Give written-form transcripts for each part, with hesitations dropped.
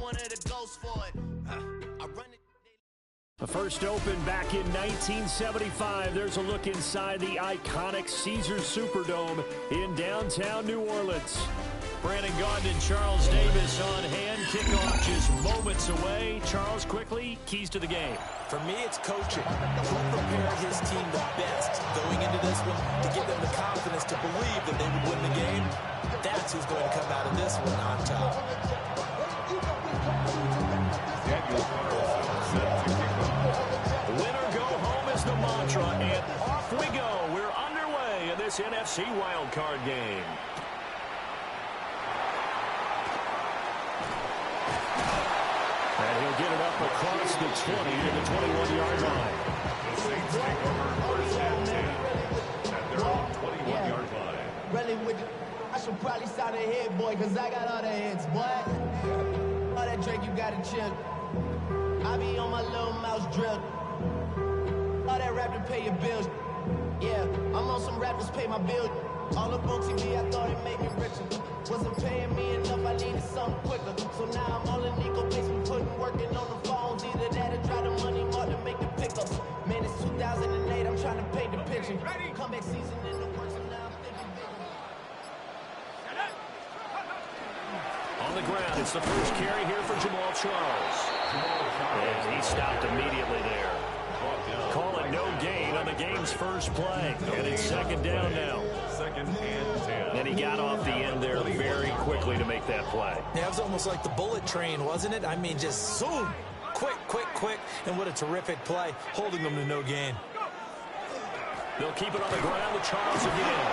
one of the ghosts for it. I run it. The first opened back in 1975. There's a look inside the iconic Caesars Superdome in downtown New Orleans. Brandon Gaudin and Charles Davis on hand. Kickoff just moments away. Charles, quickly, keys to the game. For me, it's coaching. Who prepared his team the best going into this one to give them the confidence to believe that they would win the game? That's who's going to come out of this one on top. Winner go home is the mantra, and off we go. We're underway in this NFC wildcard game. And he'll get it up across the 20 to the 21-yard line. The Saints take over first and 10 at their own 21-yard line. Really with the, I should probably sign a hit, boy, because I got all the hits, boy. All that Drake, you got to chill. I be on my little mouse drill. All that rap to pay your bills. Yeah, I'm on some rappers pay my bills. All up on TV, I thought it made me richer. Wasn't paying me enough, I needed something quicker. So now I'm all in legal basement, putting working on the phones. Either that or try the money more to make the pickups. Man, it's 2008, I'm trying to paint the picture. Comeback season in the works, and now I'm thinking bigger. On the ground, it's the first carry here for Jamal Charles. And he stopped immediately there. Call it no gain on the game's first play. And it's second down now. Second and 10. And he got off the end there very quickly to make that play. Yeah, it was almost like the bullet train, wasn't it? I mean, just zoom. Quick, quick, quick. And what a terrific play, holding them to no gain. They'll keep it on the ground with Charles again.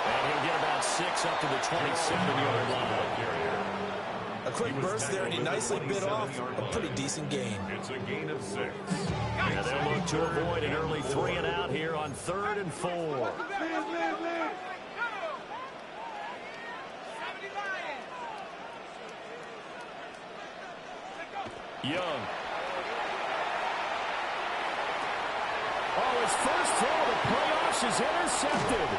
And he'll get about 6 up to the 27-yard line. A quick burst there, and he nicely bit off a pretty decent gain. It's a gain of 6. And they'll look to avoid an early 3 and out here on 3rd and 4. Young. Oh, his first throw of the playoffs is intercepted.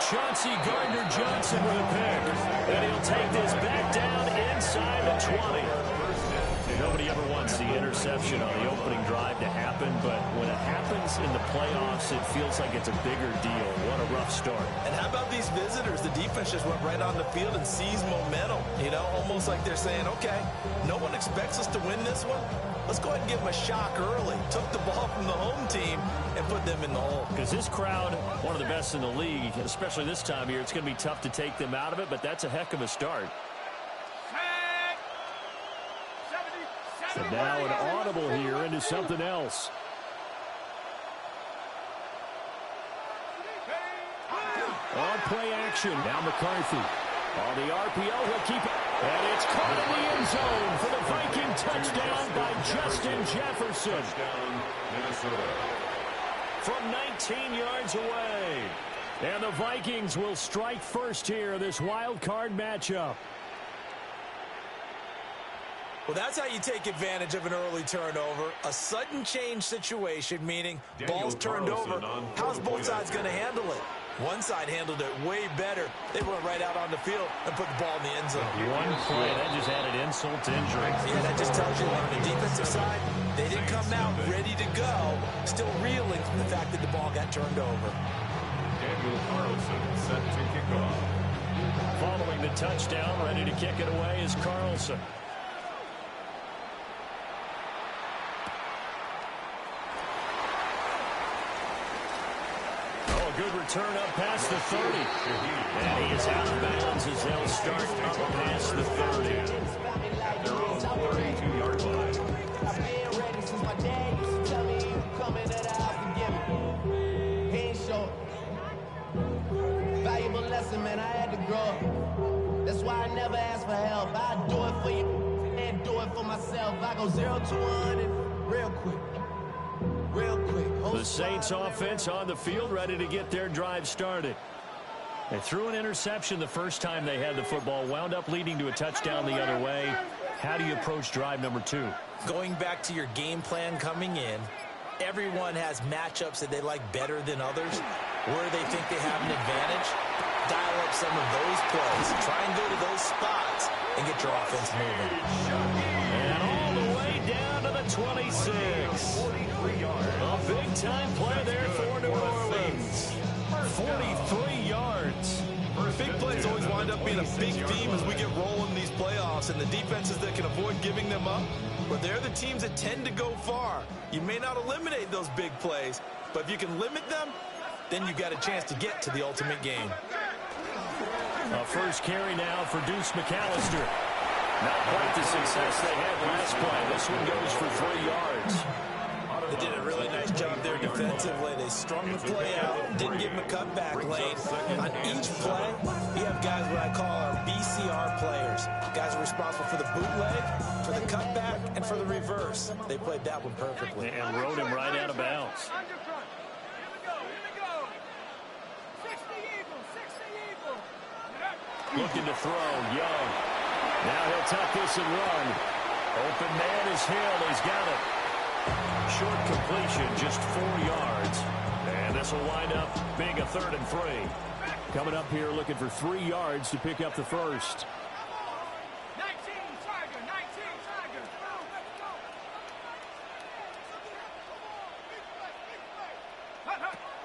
Chauncey Gardner-Johnson with a pick. And he'll take this back down inside the 20. Nobody ever wants the interception on the opening drive to happen, but when it happens in the playoffs, it feels like it's a bigger deal. What a rough start. And how about these visitors? The defense just went right on the field and seized momentum. You know, almost like they're saying, okay, no one expects us to win this one. Let's go ahead and give them a shock early. Took the ball from the home team and put them in the hole. Because this crowd, one of the best in the league, especially this time of year, it's going to be tough to take them out of it, but that's a heck of a start. And now an audible here into something else. On play action. Now McCarthy. On the RPO, he'll keep it. And it's caught in the end zone for the Viking touchdown by Justin Jefferson. Touchdown, Minnesota. From 19 yards away. And the Vikings will strike first here in this wild card matchup. Well, that's how you take advantage of an early turnover. A sudden change situation, meaning ball's turned over. How's both sides going to handle it? One side handled it way better. They went right out on the field and put the ball in the end zone. One play, that just added insult to injury. Yeah, that just tells you on the defensive side, they didn't come out ready to go, still reeling from the fact that the ball got turned over. Daniel Carlson set to kick off. Following the touchdown, ready to kick it away is Carlson. Good return up past the 30. And he is out of bounds as they'll start up past the 30. At their own 32-yard line. I've been ready since my dad used to tell me he would come into the house and give me. He ain't short. Valuable lesson, man, I had to grow up. That's why I never ask for help. I do it for you and do it for myself. I go 0 to 100 real quick. Real quick. The Saints offense on the field, ready to get their drive started. They threw an interception the first time they had the football, wound up leading to a touchdown the other way. How do you approach drive number 2? Going back to your game plan coming in, everyone has matchups that they like better than others, where they think they have an advantage. dial up some of those plays. Try and go to those spots and get your offense moving. And all the way down to the 26. A big-time play there for New Orleans. 43 yards. Big plays always wind up being a big theme as we get rolling these playoffs, and the defenses that can avoid giving them up, well, they're the teams that tend to go far. You may not eliminate those big plays, but if you can limit them, then you've got a chance to get to the ultimate game. A first carry now for Deuce McAllister. Not quite the success they had last play. This one goes for 3 yards. They did a really nice job there defensively. They strung the play out, didn't give him a cutback lane. On each play, you have guys what I call our BCR players. Guys are responsible for the bootleg, for the cutback, and for the reverse. They played that one perfectly. And rode him right out of bounds. Looking to throw, Young. Now he'll tuck this and run. Open man is Hill. He's got it. Short completion, just 4 yards. And this will wind up being a 3rd and 3. Coming up here looking for 3 yards to pick up the first. 19, Tiger, 19, Tiger.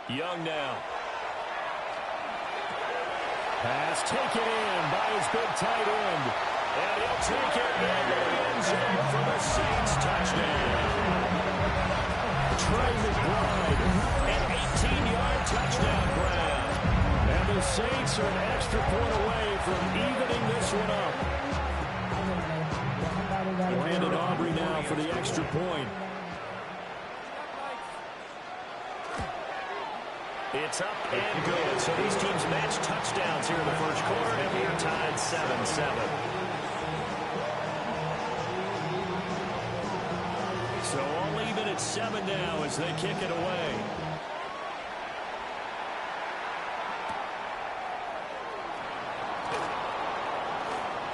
Young now. Pass taken in by his big tight end. And he'll take it into the end zone for the Saints touchdown. Trey McBride, an 18-yard touchdown grab. And the Saints are an extra point away from evening this one up. Brandon Aubrey now for the extra point. It's up and good. So these teams match touchdowns here in the first quarter, and we are tied 7-7. So all even at 7 now as they kick it away.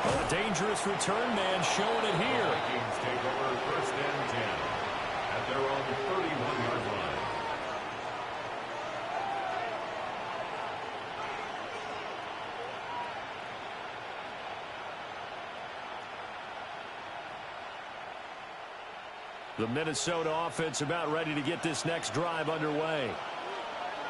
A dangerous return man showing it here. Vikings take over 1st and 10 at their own 31-yard line. The Minnesota offense about ready to get this next drive underway.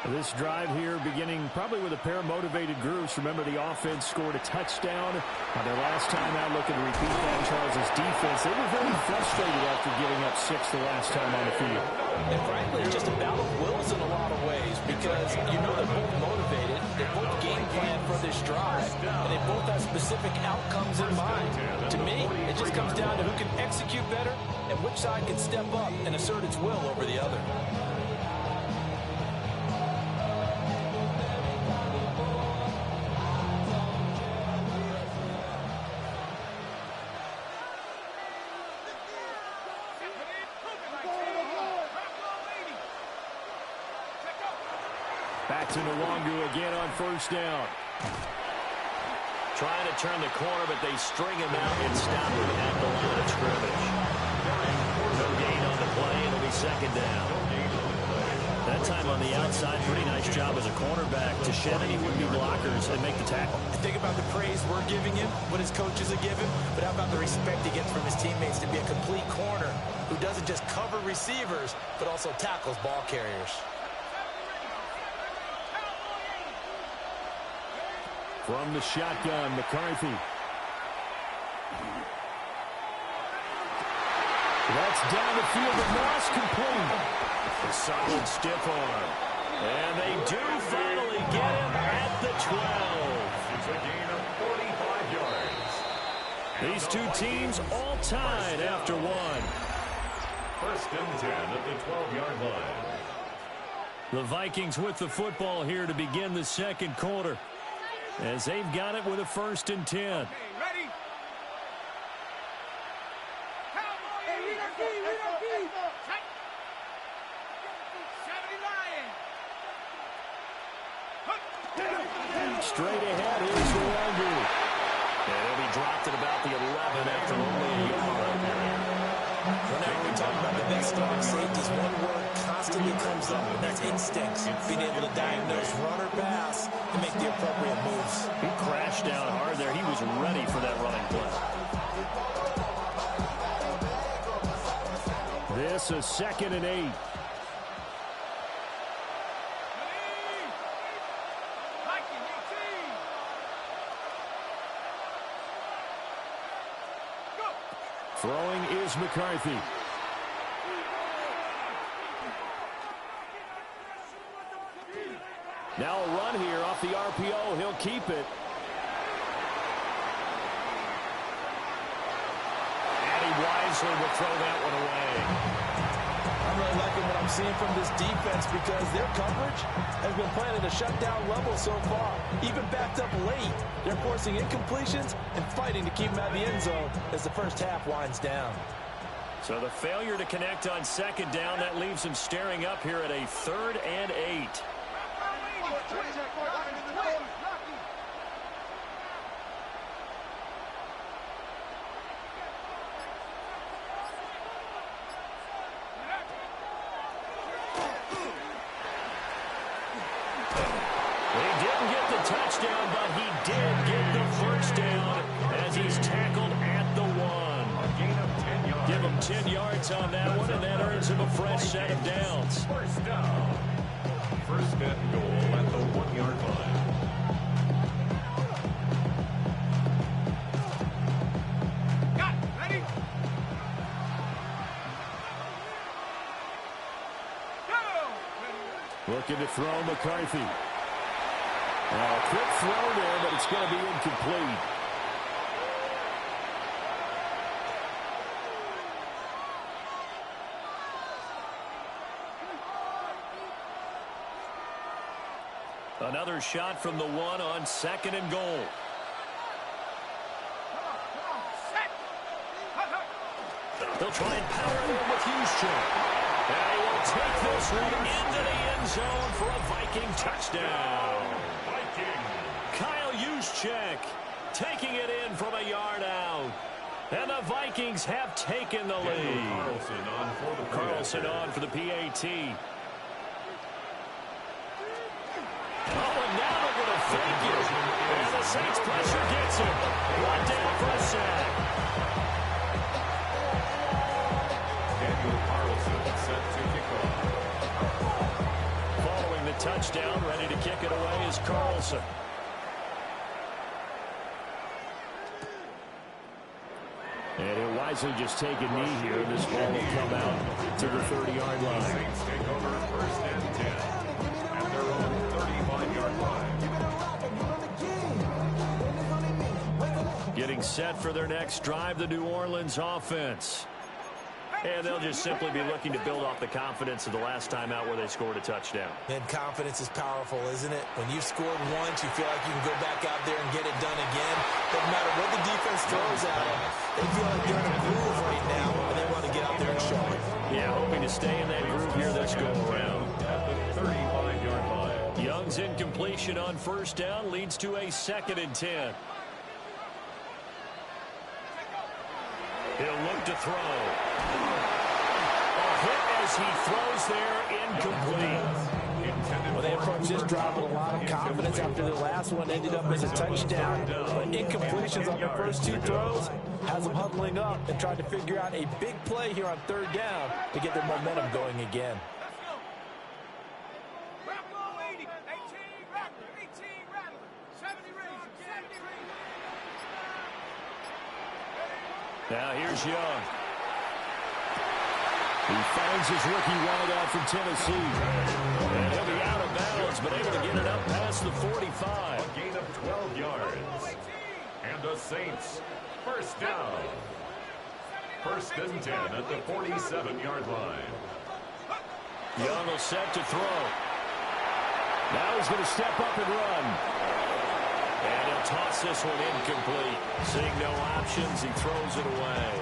This drive here beginning probably with a pair of motivated groups. Remember, the offense scored a touchdown on their last time out. Looking to repeat that. Charles' defense, they were very frustrated after giving up 6 the last time on the field. And frankly, it's just a battle of wills in a lot of ways because you know they're both motivated. They both game plan for this drive, and they both have specific outcomes in mind. To me, it just comes down to who can execute better and which side can step up and assert its will over the other. Back to Nwangu again on 1st down. Trying to turn the corner, but they string him out and stop him at the line of scrimmage. No gain on the play. It'll be 2nd down. That time on the outside, pretty nice job as a cornerback to shed any would-be blockers and make the tackle. Think about the praise we're giving him, what his coaches are giving, but how about the respect he gets from his teammates to be a complete corner who doesn't just cover receivers, but also tackles ball carriers. From the shotgun, McCarthy. That's down the field, but Moss complete. A solid stiff arm. And they do finally get him at the 12. It's a gain of 45 yards. These two teams all tied after one. 1st and 10 at the 12-yard line. The Vikings with the football here to begin the 2nd quarter, as they've got it with a 1st and 10. Hey, ready? Straight ahead, here's Nwangu. And he'll be dropped at about the 11 after only a yard. Whenever we talk about the best strong safeties, one word constantly comes up, and that's instincts. Being able to diagnose run or pass and make the appropriate moves. He crashed down hard there. He was ready for that running play. This is 2nd and 8. Throwing is McCarthy. Now a run here off the RPO. He'll keep it. And he wisely will throw that one away. I'm really liking what I'm seeing from this defense because their coverage has been playing at a shutdown level so far. Even backed up late, they're forcing incompletions and fighting to keep them out of the end zone as the first half winds down. So the failure to connect on 2nd down, that leaves him staring up here at a 3rd and 8. Touchdown, but he did get the first down as he's tackled at the 1. Give him 10 yards on that one, and that earns him a fresh set of downs. First down. 1st and goal at the 1-yard line. Got it. Ready? Go! Looking to throw McCarthy. Quick throw there, but it's going to be incomplete. Another shot from the 1 on 2nd and goal. They'll try and power it in with Juszczyk. And he will take this one into the end zone for a Viking touchdown. Kyle Juszczyk taking it in from a yard out. And the Vikings have taken the lead. Carlson on for the PAT. Oh, and now they're going to fake it. And the Saints pressure gets him. One down for a sack. Daniel Carlson set to kick off. Following the touchdown, ready to kick it away is Carlson. And he'll wisely just take a knee here, and this ball will come out to the 30-yard line. Saints take over 1st and 10 at their own 35-yard line. Getting set for their next drive, the New Orleans offense. And they'll just simply be looking to build off the confidence of the last time out where they scored a touchdown. And confidence is powerful, isn't it? When you've scored once, you feel like you can go back out there and get it done again. Doesn't matter what the defense throws at them. They feel like they're in a groove right now, and they want to get out there and show it. Yeah, hoping to stay in that groove here this go around. At the 35-yard line. Young's incompletion on 1st down leads to a 2nd and 10. He'll look to throw. A hit as he throws there, incomplete. Well, they approached this drive with a lot of confidence after the last one ended up as a touchdown. But incompletions on their first 2 throws has them huddling up and trying to figure out a big play here on 3rd down to get their momentum going again. Now here's Young. He finds his rookie wideout from Tennessee. And he'll be out of bounds, but able to get it up past the 45. A gain of 12 yards. And the Saints, 1st down. 1st and 10 at the 47-yard line. Young will set to throw. Now he's going to step up and run. And he'll toss this one incomplete. Seeing no options, he throws it away.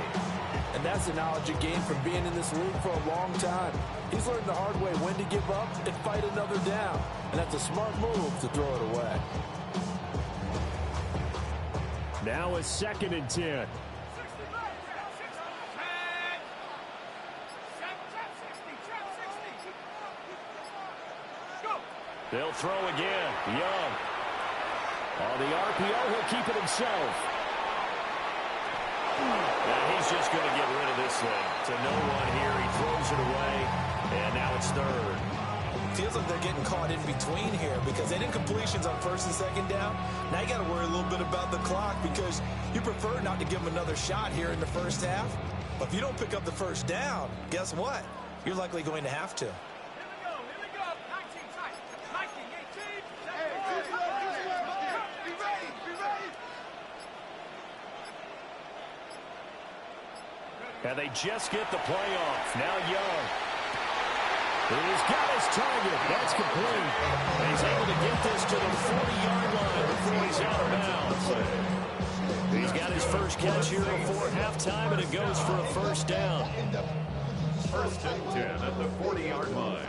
And that's the knowledge he gained from being in this league for a long time. He's learned the hard way when to give up and fight another down. And that's a smart move to throw it away. Now a 2nd and 10. They'll throw again. Young. On the RPO, he'll keep it himself. Now he's just going to get rid of this thing. To no one here. He throws it away, and now it's third. Feels like they're getting caught in between here because they did incompletions on first and second down. Now you got to worry a little bit about the clock because you prefer not to give them another shot here in the first half. But if you don't pick up the first down, guess what? You're likely going to have to. Here we go. 19 tight. 19, 18. Be ready. And they just get the play off. Now Young. He's got his target. That's complete. And he's able to get this to the 40-yard line before he's out of bounds. He's got his first catch here before halftime, and it goes for a first down. First and 10 at the 40-yard line.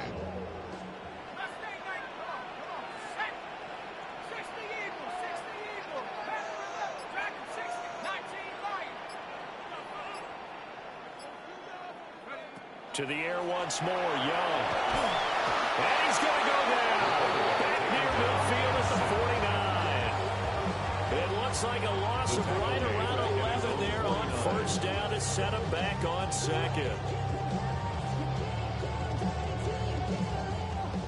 To the air once more, Young. And he's going to go down. Back near midfield at the 49. It looks like a loss of right around 11 there on first down to set him back on second.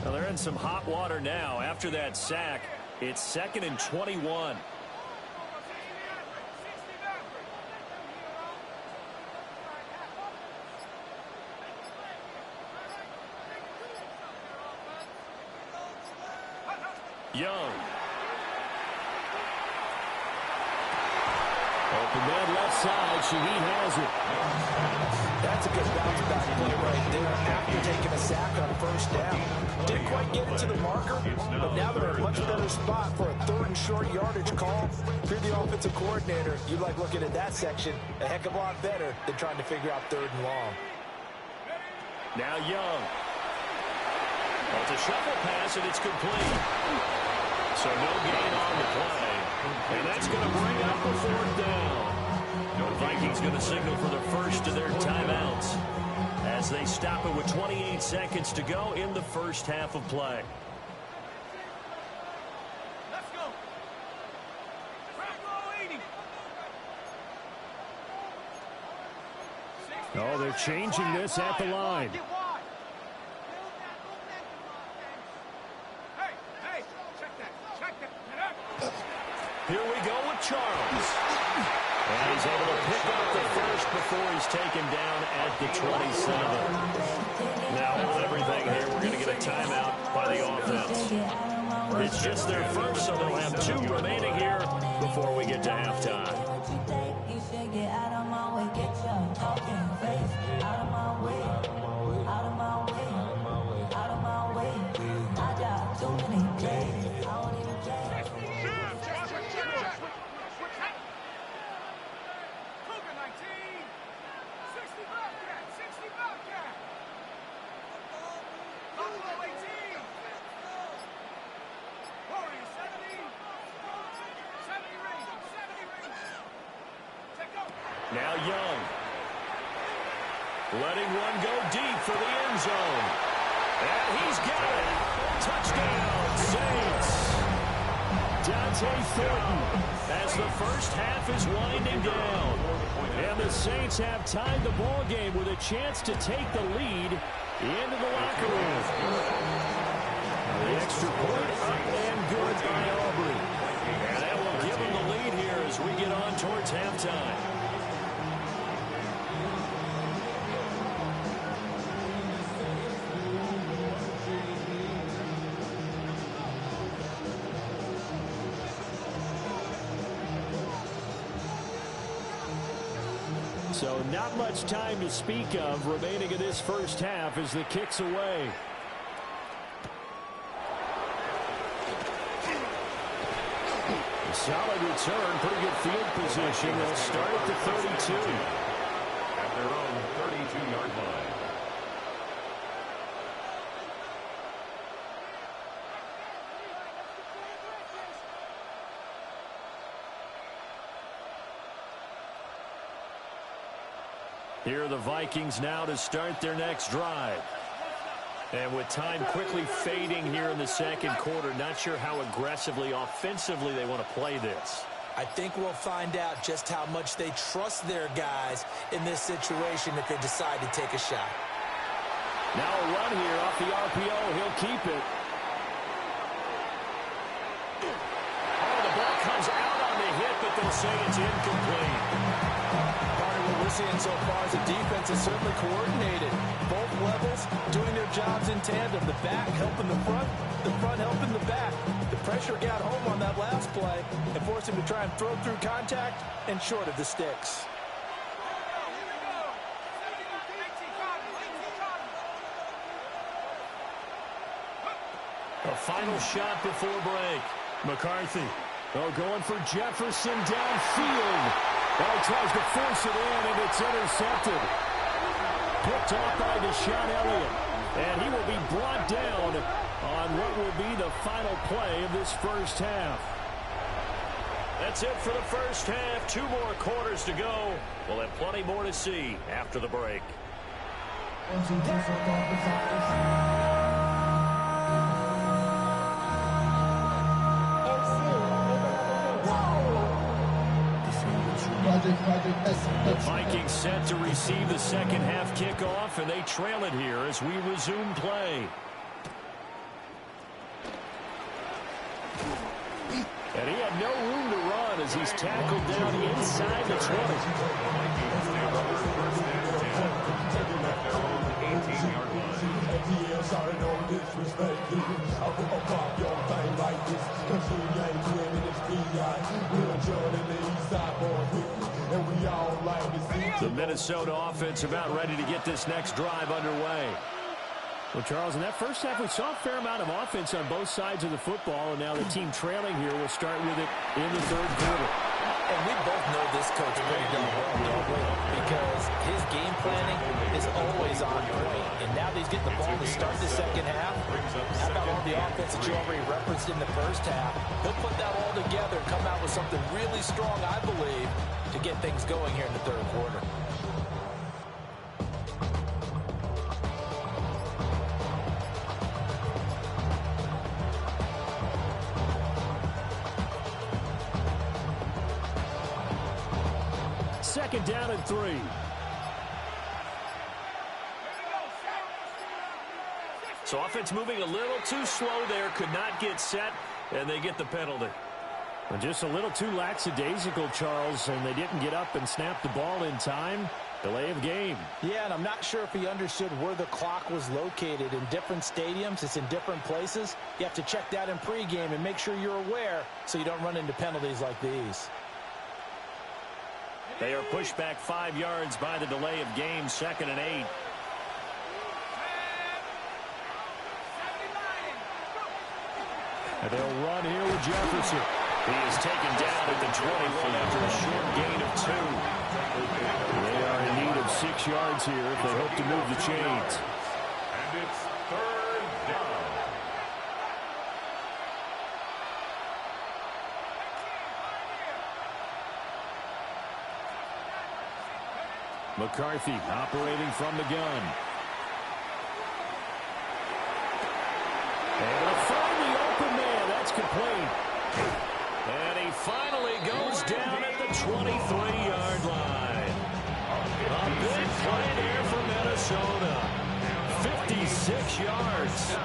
Well, they're in some hot water now. After that sack, it's 2nd and 21. Young. Open man left side. Shaheed has it. That's a good bounce back play right there after taking a sack on first down. Didn't quite get it to the marker, but now they're in a much better spot for a 3rd and short yardage call. If you're the offensive coordinator, you like looking at that section a heck of a lot better than trying to figure out 3rd and long. Now Young. Well, it's a shuffle pass, and it's complete. So no gain on the play. And that's going to bring up the 4th down. The Vikings going to signal for the first of their timeouts as they stop it with 28 seconds to go in the first half of play. Let's go. Oh, they're changing this at the line. Here we go with Charles. And he's able to pick up the first before he's taken down at the 27. Now, with everything here, we're going to get a timeout by the offense. It's just their first, so they'll have 2 remaining here before we get to halftime. Now Young. Letting one go deep for the end zone. And he's got it. Touchdown, Saints. Dante Thornton as the first half is winding down. And the Saints have tied the ball game with a chance to take the lead into the locker room. The extra point up and good by Aubrey. And that will give them the lead here as we get on towards halftime. So not much time to speak of remaining in this first half as the kick's away. A solid return, pretty good field position. They'll start at the 32. At their own 32-yard line. Here are the Vikings now to start their next drive. And with time quickly fading here in the second quarter, not sure how aggressively, offensively they want to play this. I think we'll find out just how much they trust their guys in this situation if they decide to take a shot. Now a run here off the RPO. He'll keep it. Oh, the ball comes out on the hit, but they'll say it's incomplete. What we're seeing so far is the defense is certainly coordinated. Both levels doing their jobs in tandem. The back helping the front helping the back. The pressure got home on that last play and forced him to try and throw through contact and short of the sticks. A final shot before break. McCarthy. Oh, going for Jefferson downfield. Oh, tries to force it in, and it's intercepted. Picked off by Deshaun Elliott. And he will be brought down on what will be the final play of this first half. That's it for the first half. 2 more quarters to go. We'll have plenty more to see after the break. The Vikings set to receive the second half kickoff, and they trail it here as we resume play. And he had no room to run as he's tackled down inside the 20. The Minnesota offense about ready to get this next drive underway. Well, Charles, in that first half, we saw a fair amount of offense on both sides of the football, and now the team trailing here will start with it in the third quarter. And we both know this coach pretty darn well, don't we? Because his game planning is always on point. And now that he's getting the ball to start the second half, how about all the offense that you already referenced in the first half? He'll put that all together and come out with something really strong, I believe, to get things going here in the third quarter. Second down and 3. So offense moving a little too slow there. Could not get set, and they get the penalty. And just a little too lackadaisical, Charles, and they didn't get up and snap the ball in time. Delay of game. Yeah, and I'm not sure if he understood where the clock was located. In different stadiums, it's in different places. You have to check that in pregame and make sure you're aware so you don't run into penalties like these. They are pushed back 5 yards by the delay of game, 2nd and 8. And they'll run here with Jefferson. He is taken down at the 21 after a short gain of 2. They are in need of 6 yards here if they hope to move the chains. And it's 3rd down. McCarthy operating from the gun. And they'll find the open man. That's complete. And he finally goes down at the 23-yard line. A big play there for Minnesota. 56 yards.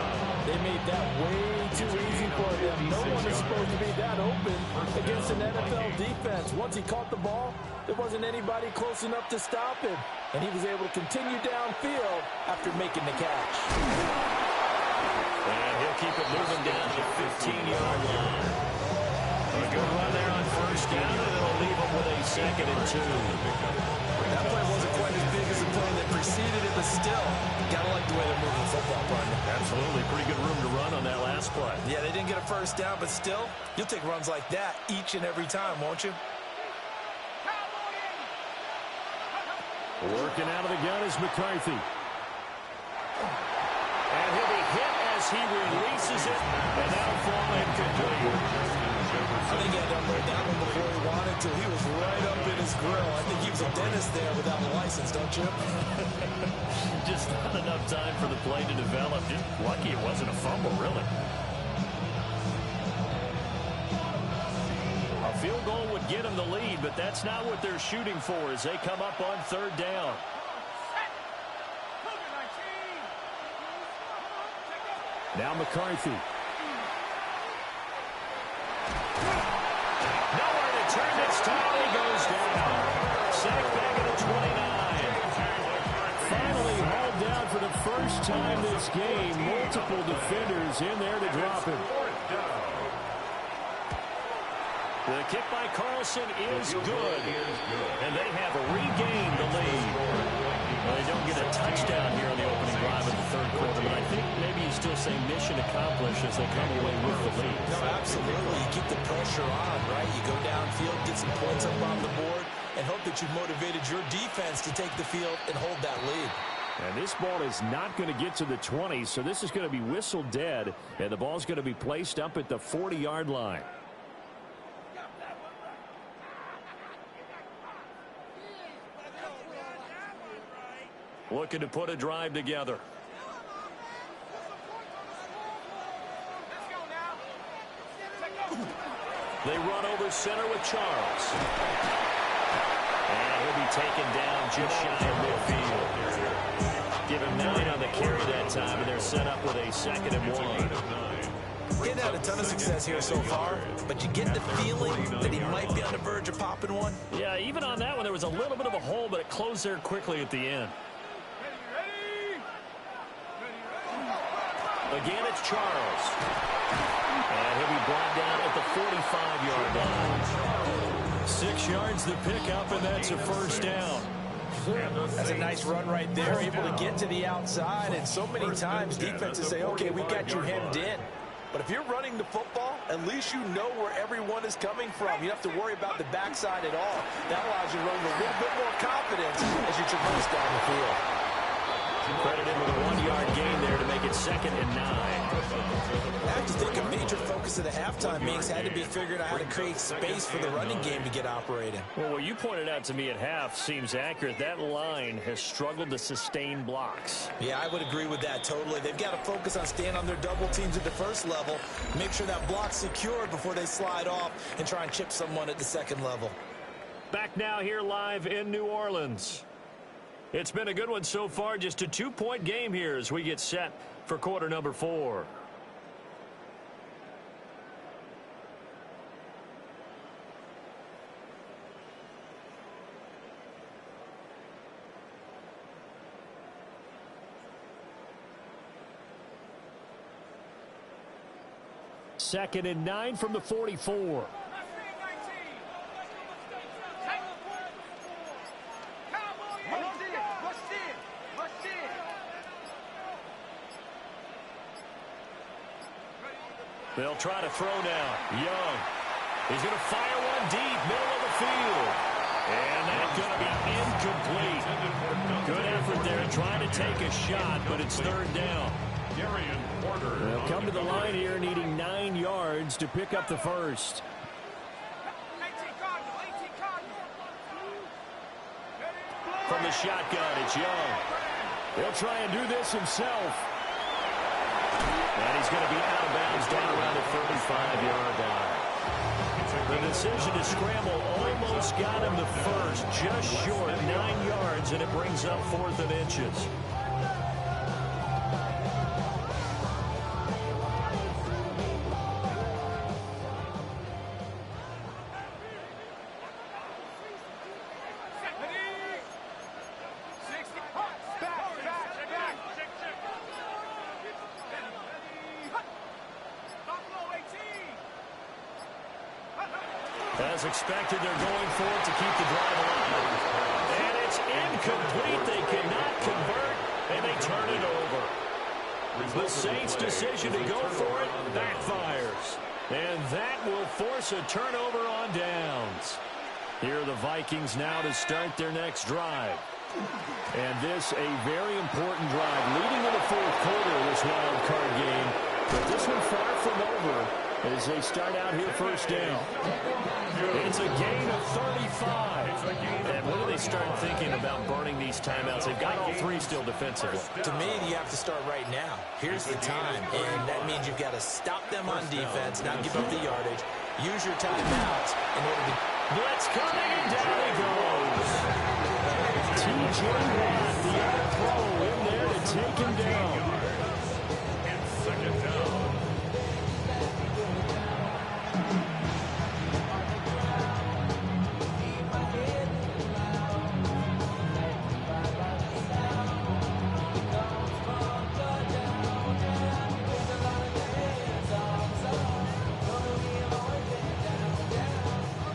They made that way too easy for them. No one is supposed to be that open against an NFL defense. Once he caught the ball, there wasn't anybody close enough to stop him. And he was able to continue downfield after making the catch. And he'll keep it moving down to the 15-yard line. A good run there on first down, and it'll leave him with a 2nd and 2. That play wasn't quite as big as the play that preceded it, but still, gotta like the way they're moving the football, partner. Absolutely. Pretty good room to run on that last play. Yeah, they didn't get a first down, but still, you'll take runs like that each and every time, won't you? Working out of the gun is McCarthy. And he'll be hit as he releases it, and that'll fall incomplete. I think he had to unload that one before he wanted to. He was right up in his grill. I think he was a dentist there without a license, don't you? Just not enough time for the play to develop. Just lucky it wasn't a fumble, really. A field goal would get them the lead, but that's not what they're shooting for as they come up on third down. Now McCarthy. Nowhere to turn this time. He goes down. Sacked back at the 29. Finally hauled down for the first time this game. Multiple defenders in there to drop him. The kick by Carlson is good. And they have regained the lead. Well, they don't get a touchdown here on the opening drive of the third quarter, but I think maybe you still say mission accomplished as they come away with the lead. No, absolutely. You keep the pressure on, right? You go downfield, get some points up on the board, and hope that you've motivated your defense to take the field and hold that lead. And this ball is not going to get to the 20, so this is going to be whistled dead, and the ball's going to be placed up at the 40-yard line. Looking to put a drive together. They run over center with Charles. And he'll be taken down just shy of midfield. Give him 9 on the carry that time, and they're set up with a 2nd and 1. He hadn't had a ton of success here so far, but you get the feeling that he might be on the verge of popping one. Yeah, even on that one, there was a little bit of a hole, but it closed there quickly at the end. Again, it's Charles. And he'll be brought down at the 45-yard line. 6 yards the pickup, and that's a first down. That's a nice run right there, able to get to the outside. And so many times defenses say, okay, we got you hemmed in. But if you're running the football, at least you know where everyone is coming from. You don't have to worry about the backside at all. That allows you to run with a little bit more confidence as you traverse down the field. Credited with a 1-yard gain there to make it 2nd and 9. I have to think a major focus of the halftime meetings had to be figuring out how to create space for the running game to get operating. Well, what you pointed out to me at half seems accurate. That line has struggled to sustain blocks. Yeah, I would agree with that totally. They've got to focus on staying on their double teams at the first level, make sure that block's secured before they slide off and try and chip someone at the second level. Back now here live in New Orleans. It's been a good one so far. Just a 2-point game here as we get set for quarter number 4. Second and 9 from the 44. They'll try to throw now. Young. He's going to fire one deep, middle of the field. And that's going to be incomplete. Good effort there trying to take a shot, but it's third down. They'll come to the line here needing 9 yards to pick up the first. From the shotgun, it's Young. He'll try and do this himself. And he's going to be out of bounds down around the 35-yard line. The decision to scramble almost got him the first, just short, 9 yards, and it brings up 4th and inches. As expected, they're going for it to keep the drive alive. And it's incomplete. They cannot convert, and they turn it over. The Saints' decision to go for it backfires. And that will force a turnover on downs. Here are the Vikings now to start their next drive. And this a very important drive leading to the fourth quarter of this wild card game. But this one far from over as as they start out here first down. It's a gain of 35. And when do they start thinking about burning these timeouts? They've got all three still defensively. To me, you have to start right now. Here's the time, and that means you've got to stop them on defense, not give up the yardage. Use your timeouts in order to... Blitz coming, and down he goes. T.J. Watt, the all-pro in there to take him down. Second down.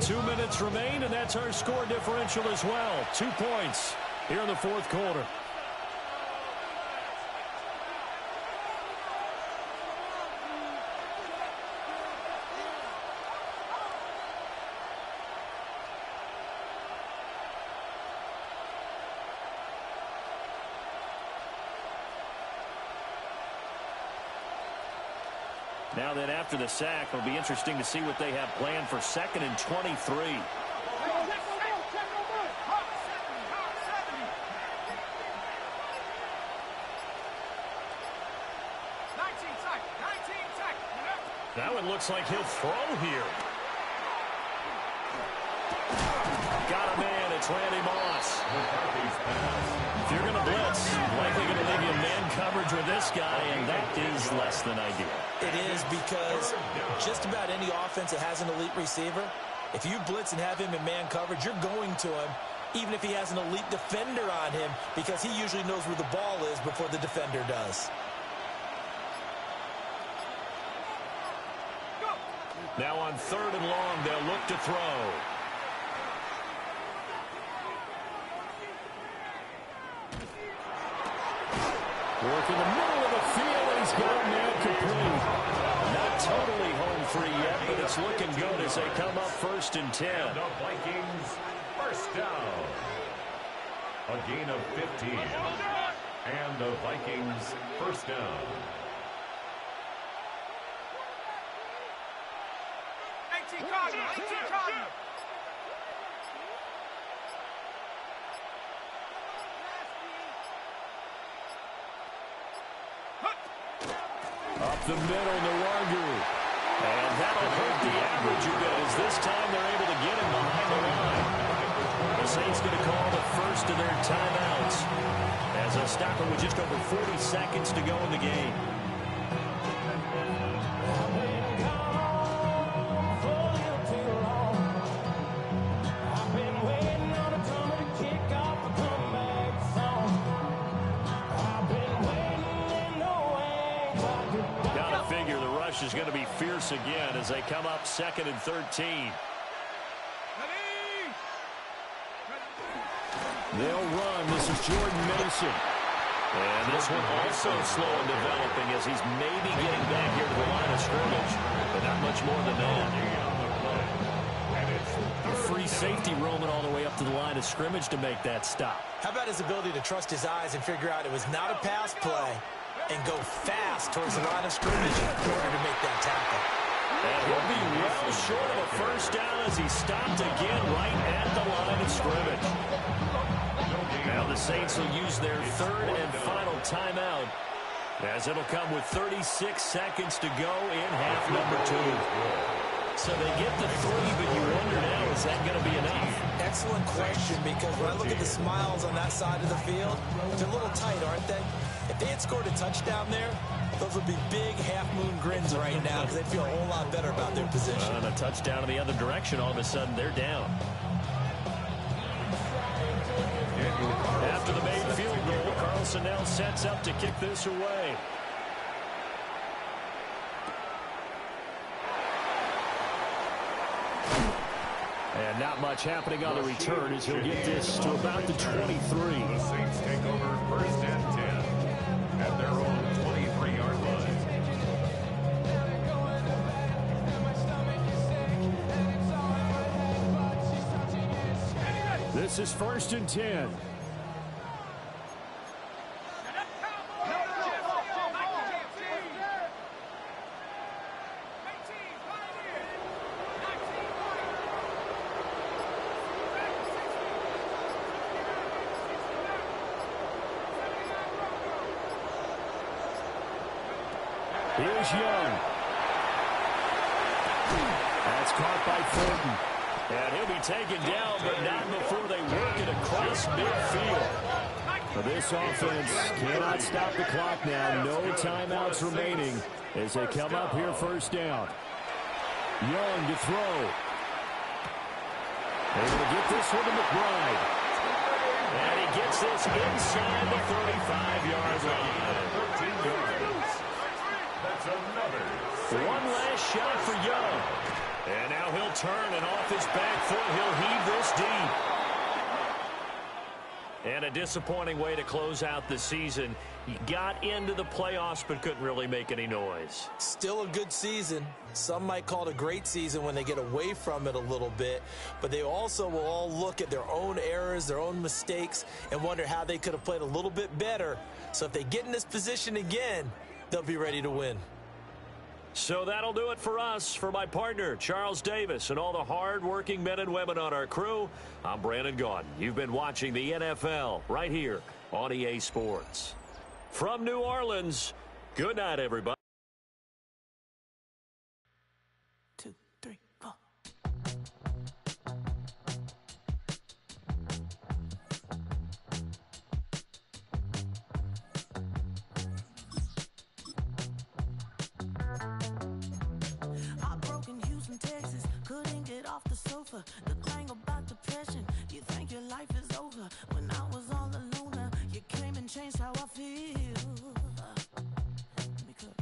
2 minutes remain, and that's our score differential as well. 2 points here in the fourth quarter. Now then, after the sack, it'll be interesting to see what they have planned for 2nd and 23. That one looks like he'll throw here. Got a man. It's Randy Moss. If you're going to blitz, likely going to leave you in man coverage with this guy, and that is less than ideal. It is, because just about any offense that has an elite receiver, if you blitz and have him in man coverage, you're going to him, even if he has an elite defender on him, because he usually knows where the ball is before the defender does. Now on 3rd and long, they'll look to throw. Work in the middle of the field, and he's got him now complete. Not totally home free yet, but it's looking good as they come up 1st and 10. And the Vikings, first down. A gain of 15. And the Vikings, first down. 18 Cardinal, 18 Cardinal. Up the middle, Nwagu. And that'll hurt the average a bit, as this time they're able to get him behind the line. The Saints going to call the first of their timeouts as they'll stop it with just over 40 seconds to go in the game. Is going to be fierce again as they come up 2nd and 13. They'll run. This is Jordan Mason. And this one also slow in developing as he's maybe getting back here to the line of scrimmage, but not much more than that. A free safety roaming all the way up to the line of scrimmage to make that stop. How about his ability to trust his eyes and figure out it was not a pass play and go fast towards the line of scrimmage in order to make that tackle. And he'll be well short of a first down as he stopped again right at the line of scrimmage. Now the Saints will use their 3rd and final timeout, as it'll come with 36 seconds to go in half number 2. So they get the 3, but you wonder now, is that going to be enough? Excellent question, because when I look at the smiles on that side of the field, they're a little tight, aren't they? If they had scored a touchdown there, those would be big half-moon grins right now, because they'd feel a whole lot better about their position. And a touchdown in the other direction, all of a sudden they're down. After the made field goal, Carlson now sets up to kick this away. And not much happening on the return as he'll get this to about the 23. The Saints take over 1st and 10 at their own 23-yard line. This is 1st and 10. Here's Young. That's caught by Fulton. And he'll be taken down, but not before they work it across midfield. This offense cannot stop the clock now. No timeouts remaining as they come up here first down. Young to throw. They're going to get this one to McBride. And he gets this inside the 35-yard line. 13 yards. That's another. One last shot for Young. And now he'll turn, and off his back foot, he'll heave this deep. And a disappointing way to close out the season. He got into the playoffs but couldn't really make any noise. Still a good season. Some might call it a great season when they get away from it a little bit. But they also will all look at their own errors, their own mistakes, and wonder how they could have played a little bit better. So if they get in this position again, they'll be ready to win. So that'll do it for us. For my partner, Charles Davis, and all the hard-working men and women on our crew, I'm Brandon Gaudin. You've been watching the NFL right here on EA Sports. From New Orleans, good night, everybody. 2, 3, 4. Heartbroken Houston, Texas, couldn't get off the sofa. The thing about depression, you think your life is over. When I was all alone, you came and changed how I feel. Let me cook.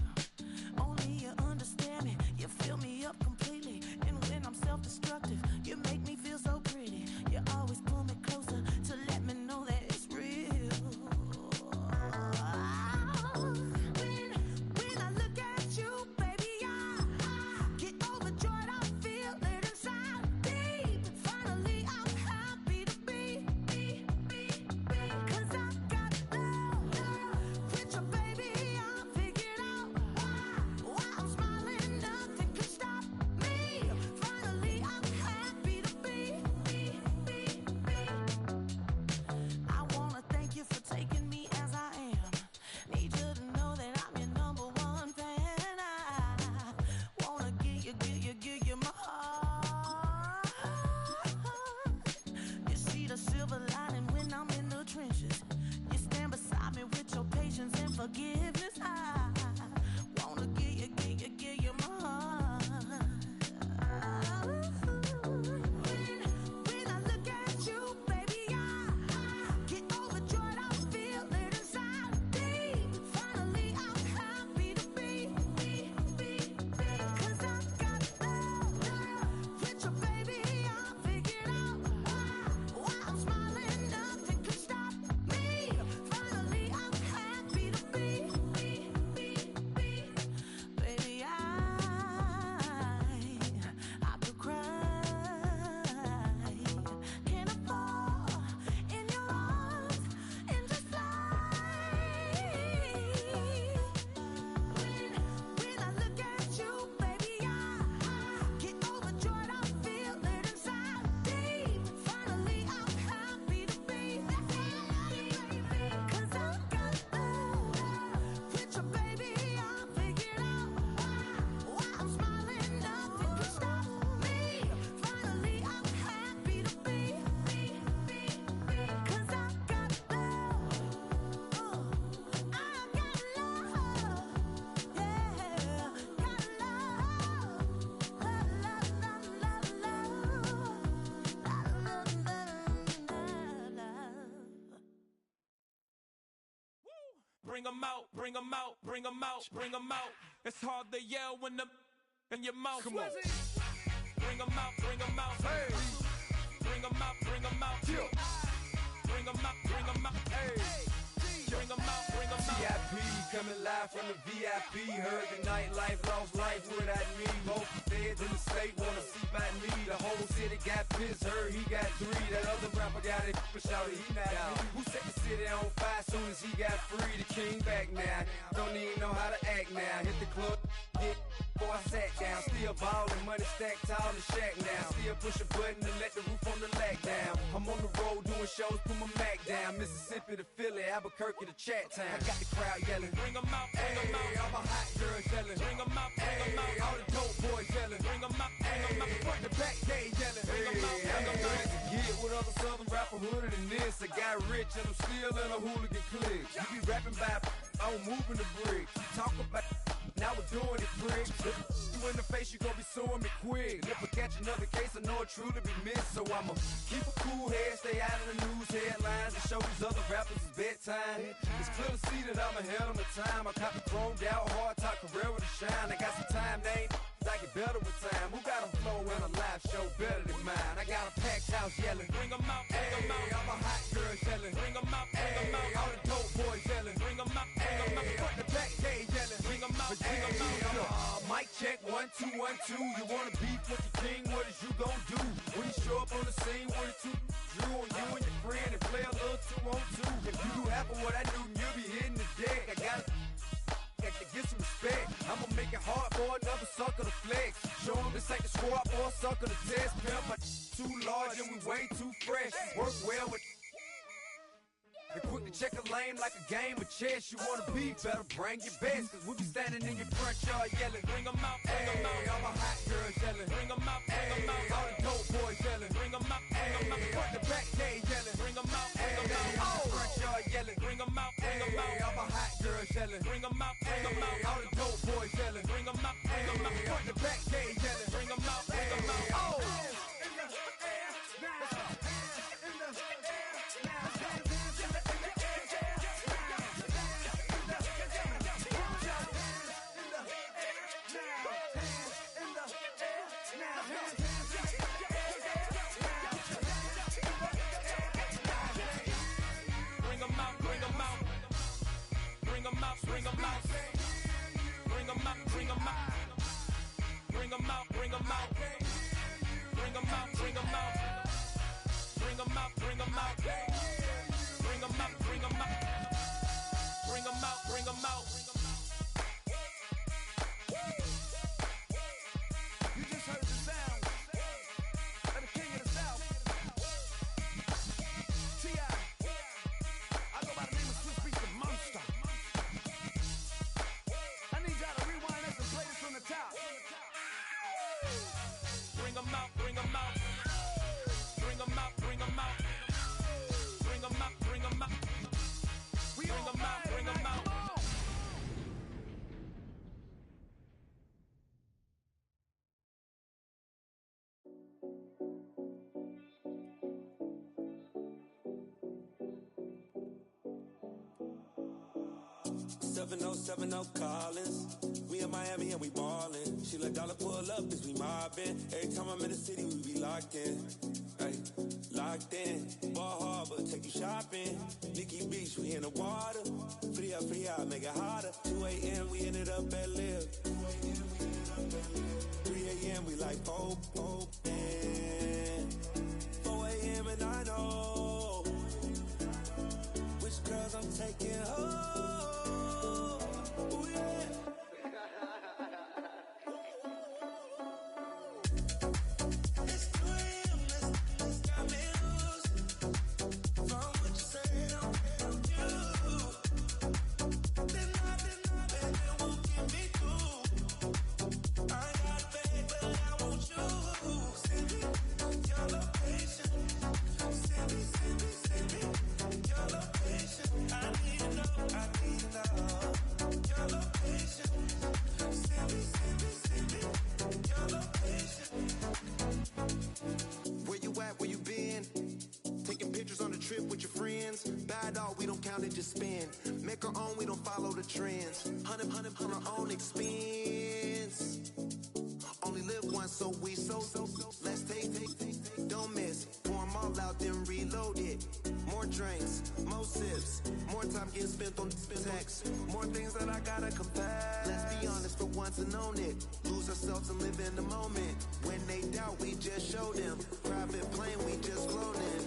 Only you understand me, you fill me up completely. And when I'm self-destructive, you make me feel so pretty. You always pull me closer to let me know that it's real. When I look at you, baby, I get overjoyed. I feel it inside deep. Finally, I'm happy to be. 'Cause I got love with your baby. I figured out why I'm smiling. Nothing can stop me. Finally, I'm happy to be. I wanna thank you for taking me as I am. Need you to know that I'm your number one fan. I wanna give you my heart. You see the silver lining when I'm in the trenches. You stand beside me with your patience and forgiveness. I wanna give you my heart. When I look at you, baby, I get overjoyed. I feel it inside deep. Finally, I'm happy to be. 'Cause I got love with your baby. I figured out why I'm smiling. Nothing can stop me. Finally, I'm happy to be. Baby, I could cry. Can I fall in your arms and just fly? When I look at you, baby, I get overjoyed. I feel it inside deep. Finally, I'm happy to be. 'Cause I got love with your baby. I figured out why I'm smiling. Nothing can stop me. Finally, I'm happy to be. 'Cause I got love. I got love. Yeah, got love. Bring 'em out, bring 'em out, bring 'em out, bring 'em out. It's hard to yell when the in your mouth. Come on. Bring 'em out, bring 'em out. Hey. Bring 'em out, bring 'em out. Bring 'em out, bring 'em out. Hey. Bring 'em out, bring 'em out. VIP, coming live from the VIP. Heard the nightlife, lost life without me. Most feds in the state wanna see by me. The whole city got pissed, heard he got 3. That other rapper got it, but shouted he not out. Who set the city on fire soon as he got free? The king back now. Don't even know how to act now. Hit the club, hit before I sat down. Still ballin', money stacked tall and shack now. Still push a button to let the roof on the lag down. I'm on the road doing shows, put my Mac down. Mississippi to Philly, Albuquerque to Chat Town. I got the crowd yelling, bring 'em out, bring 'em out. All my hot girls yelling, bring 'em out, bring 'em out. All the dope boys yelling, bring 'em out, bring 'em out. Front to back, they yelling, bring 'em out, bring 'em out. Get with other southern rapper hooded than this. I got rich and I'm still in a hooligan clique. You be rapping by, I'm moving the bricks. Talk about, now we're doing it, pricks. You in the face, you gon' be suing me quick. If I catch another case, I know it truly be missed. So I'ma keep a cool head, stay out of the news headlines, and show these other rappers it's bedtime. It's clear to see that I'm ahead of my time. I cop the chromed out, hard top career with a shine. I got some time, name. I get better with time. Who got a flow and a live show better than mine? I got a packed house yelling, bring 'em out, bring 'em out. All my hot girls yelling, bring 'em out, bring 'em out. All the dope boys yelling, bring 'em out, bring 'em out. Front the back, they yelling, bring 'em out, bring 'em out. Mic check, 1, 2, 1, 2. You wanna beef with the king? What is you gon' do? When you show up on the scene, what is two drew on you and your friend and play a little 2-on-2? If you do half of what I do, you'll be hitting the deck. I gotta to get some respect. I'ma make it hard for another sucker to flex. Show them this ain't the squad for a sucker to test. Pimp, my too large and we way too fresh. Work well with and quick to check a lane like a game of chess. You wanna be better, bring your best. Cause we be standing in your front yard yelling, bring 'em out, bring 'em out. All my hot girls yelling, bring 'em out, bring 'em out. All the dope boys yelling, bring 'em out, bring 'em out. Front the back, they yelling, bring 'em out, bring 'em out. All the front yard yelling, bring 'em out, bring 'em out. All my hot girls yelling, bring 'em out, bring 'em out. All the dope boys yelling, bring 'em out, bring 'em out. Front the back, they yelling, bring 'em out, bring 'em out. Oh! Bring 'em out, bring 'em out, bring 'em out, bring 'em out, bring 'em out, bring 'em out, bring 'em out, bring 'em out, bring 'em out, bring 'em out, bring 'em out, bring 'em out, bring 'em out. You just heard the sound of the king of the South, T.I. I go by the name of Swiss Beats the Monster. From the top. Bring 'em out, bring 'em out. Bring 'em out, bring 'em out. Bring 'em out, bring 'em out. Bring 'em out, bring 'em out. No Collins. We in Miami and we ballin'. She let dollar pull up as we mobbin'. Every time I'm in the city, we be locked in. Hey, locked in. Ball Harbor, take you shopping. Nikki Beach, we in the water. Free up, make it hotter. 2 a.m. we ended up at Live. 3 a.m. we like Pope. 4 a.m. and I know which girls I'm taking home. Just spin, make our own, we don't follow the trends. 100 on our own expense. Only live once, so we so let's take, don't miss. Pour 'em all out, then reload it. More drinks, more sips, more time getting spent on text. More things that I gotta confess. Let's be honest for once and own it. Lose ourselves and live in the moment. When they doubt, we just show them. Private plane, we just float in.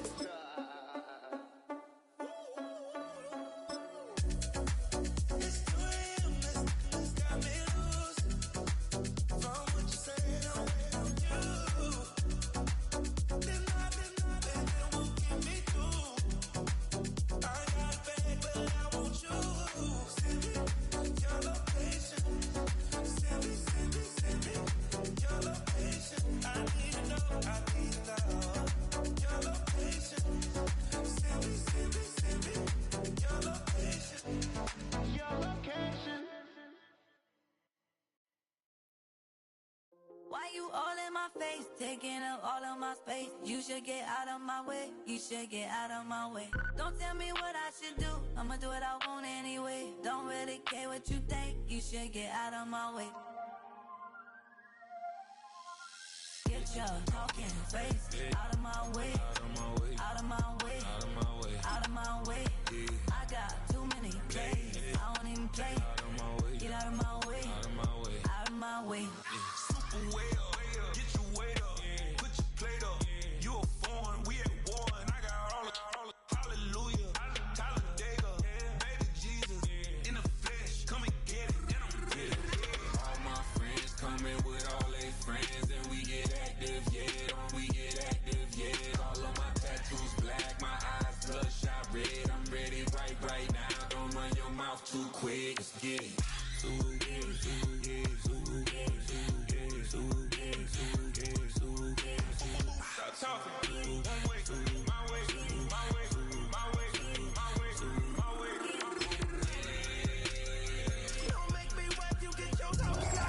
you all in my face, taking up all of my space? You should get out of my way, you should get out of my way. Don't tell me what I should do, I'ma do what I want anyway. Don't really care what you think, you should get out of my way. Get your talking face out of my way, out of my way, out of my way, out of my way. I got too many plays, I don't even play. Get out of my way, out of my way, out of my way. Super way up, get your weight up, put your plate up. You a foreign, we at war, and I got all the hallelujah. Talladega, baby Jesus, in the flesh, come and get it, and I'm get it. All my friends coming with all their friends, and we get active, yeah, don't we get active, yeah. All of my tattoos black, my eyes bloodshot red. I'm ready right now, don't run your mouth too quick, let's get it. Stop talking. One way, my way, my way, my way, my way, my way. Don't make me wet, you get your talking out.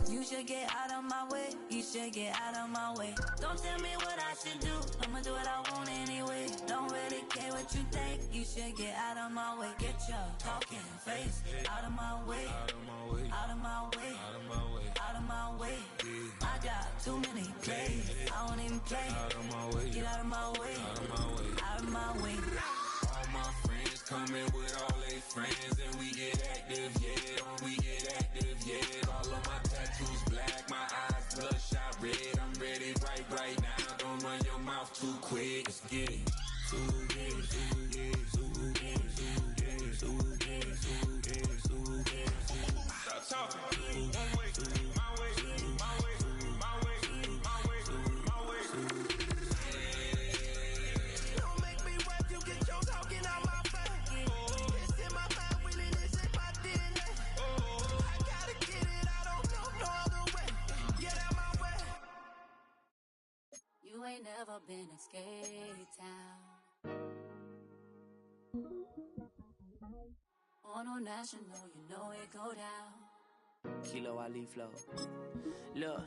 You should get out of my way, you should get out of my way. Don't tell me what I should do, I'ma do what I want anyway. Don't really care what you think, you should get out of my way. Get your talking face out of my way, out of my way, out of my way, out of my way, out of my way. I got too many plays, I don't even play. Out of my way, get out of my way, out of my way, out of my way. All my friends coming with all their friends, and we get active, yeah, don't we get active, yeah. All of my tattoos black, my eyes bloodshot red. I'm ready right now, don't run your mouth too quick, let's get it. Stop talking. One way, my way, my way, my way, my way, my way. Don't make me wet, you get your talking out my face. It's in my mind, really, this in my DNA. I gotta get it, I don't know no other way. Get out my way. You ain't never been in skate town. On a national, you know it go down. Kilo Ali Flow. Look,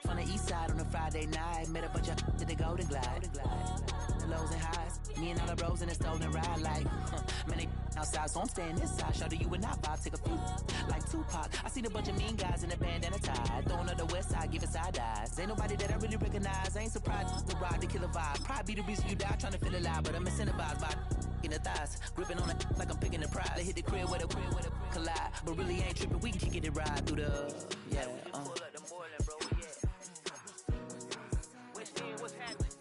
from the east side on a Friday night, met a bunch of at the Golden Glide. The lows and highs, me and all the bros in a stolen ride like, man, they outside, so I'm staying inside. Shout to you and I vibe, take a few, like Tupac. I seen a bunch of mean guys in the band and a tie, throwing up the west side, giving side eyes. Ain't nobody that I really recognize, I ain't surprised to ride the killer vibe. Probably be the reason you die, trying to feel alive, but I'm incentivized by in the thighs, gripping on it like I'm picking the prize. They hit the crib where the collide, but really ain't tripping. We can kick it and ride through the yeah. Pull up the Moreland, bro. Yeah. What's happening?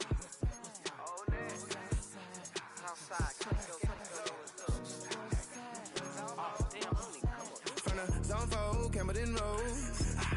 Oh, man. Southside, From the zone 4, Campbellton Road.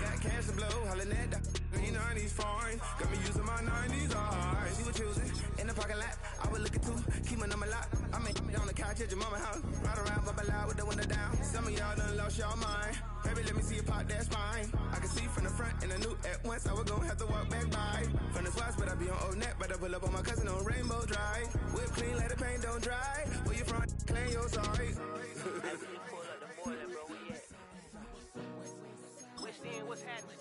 Got cash to blow, hollering at the green 90s foreign. Got me using my 90s, alright. She was choosing in the parking lot. I was looking too, keep my number locked. I'm on the couch at your mama house. Ride around, bubble loud with the window down. Some of y'all done lost y'all mind. Baby, let me see you pop that spine. I can see from the front and I knew at once I was gonna have to walk back by. From the spots, but I be on Old Neck. But I pull up on my cousin on Rainbow Drive. Whip clean, let the paint don't dry. Where you from? Claim your sorry. pull up the Moreland, bro. We at what's happening?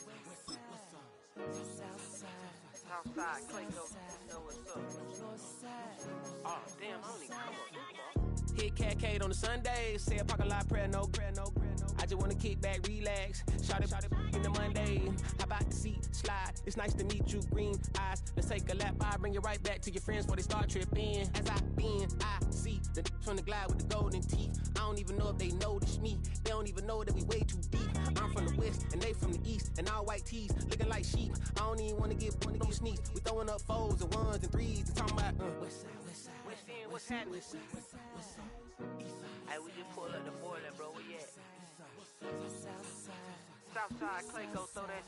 Southside, Clayco, know what's up. Oh, damn, I don't even come up this far. Hit Catcade on the Sundays, say a parking lot prayer, no. I just wanna kick back, relax, shout it in the Monday. How about the seat slide? It's nice to meet you, green eyes. Let's take a lap, I'll bring you right back to your friends before they start tripping. As I see the from the glide with the golden teeth. I don't even know if they notice me. They don't even know that we way too deep. I'm from the west and they from the east, and all white tees looking like sheep. I don't even wanna get sneaks. We throwing up fours and ones and threes and talking about west side. What's happening? Hey, we just pull up the Moreland, bro. Where you at? Southside, Clayco, throw that.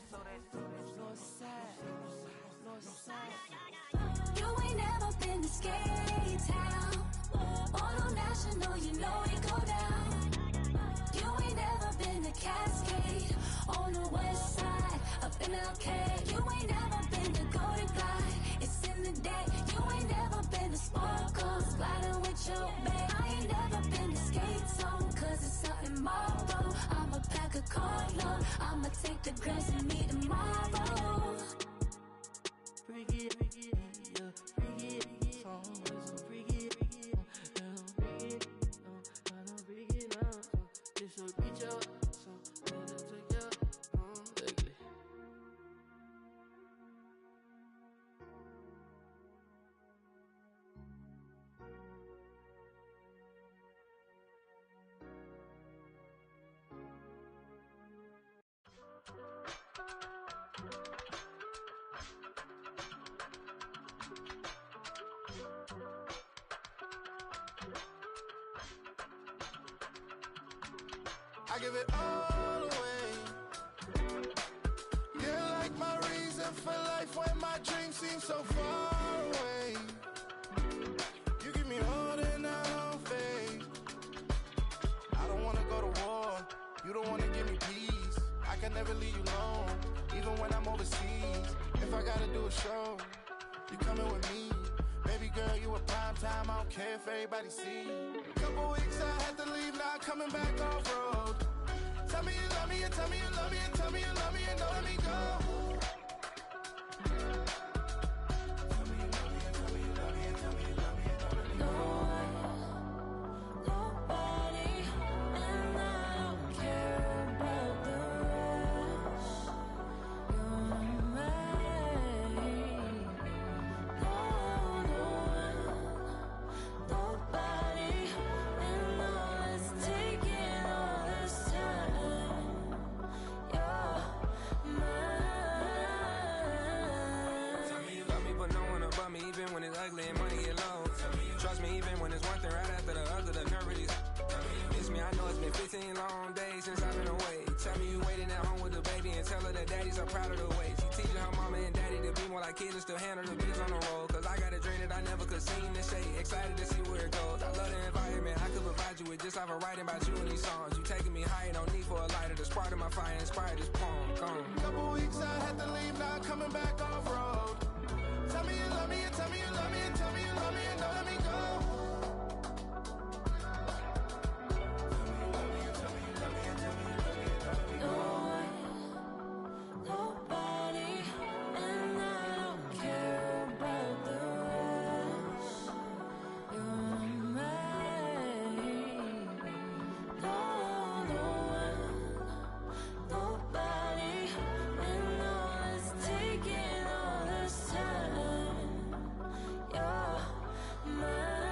You ain't never been to skate town. On a national, you know it go down. You ain't never been to Cascade. On the west side, up in LK. You ain't never been to Golden Glide. It's with you, babe. I ain't never been to skate zone, cause it's something more. I'ma pack a cola, I'ma take the girls and meet tomorrow. Bring it, yeah, bring it, song, so bring it, yeah, bring it, I don't bring it now, this will reach out, so let it take out, ugly. I give it all away. You're like my reason for life when my dreams seem so far away. You give me all that I don't fade. I don't wanna go to war. You don't wanna give me peace. I can never leave you alone, even when I'm overseas. If I gotta do a show, you coming with me. Baby girl, you a prime time. I don't care if everybody see. Couple weeks I had to leave, now coming back off road. Tell me you love me and tell me you love me and tell me you love me and don't let me go. Tell me you love me and tell me you love me and tell me you love me and don't let me go. Nobody, and I don't care about the rest. You're mine. Nobody, and all is taking all this time. You're mine. Tell me you love me, but no one above me, even when it's ugly and money get low. Trust me, even when it's one thing right after the other, the nerve really. Miss me, I know it's been 15 long days since I've been away. Tell me you waiting at home with the baby and tell her that daddy's so proud of the way. She teaching her mama and daddy to be more like kids and still handle the biz on the road. Cause I got a dream that I never could sing and say. Excited to see where it goes. I love the environment. I could provide you with just like I'm writing about you in these songs. You taking me higher, no need for a lighter. The spark of my fire inspired this poem. Gone. Couple weeks I had to leave, now coming back off road. Tell me you love me and tell me you love me and tell me you love me and don't let me go. Tell me you love me and tell me you love me and tell me you love me and don't let me go. Nobody, and I don't care about the rest. You're mine. Nobody, and all is taking all this time. You're mine.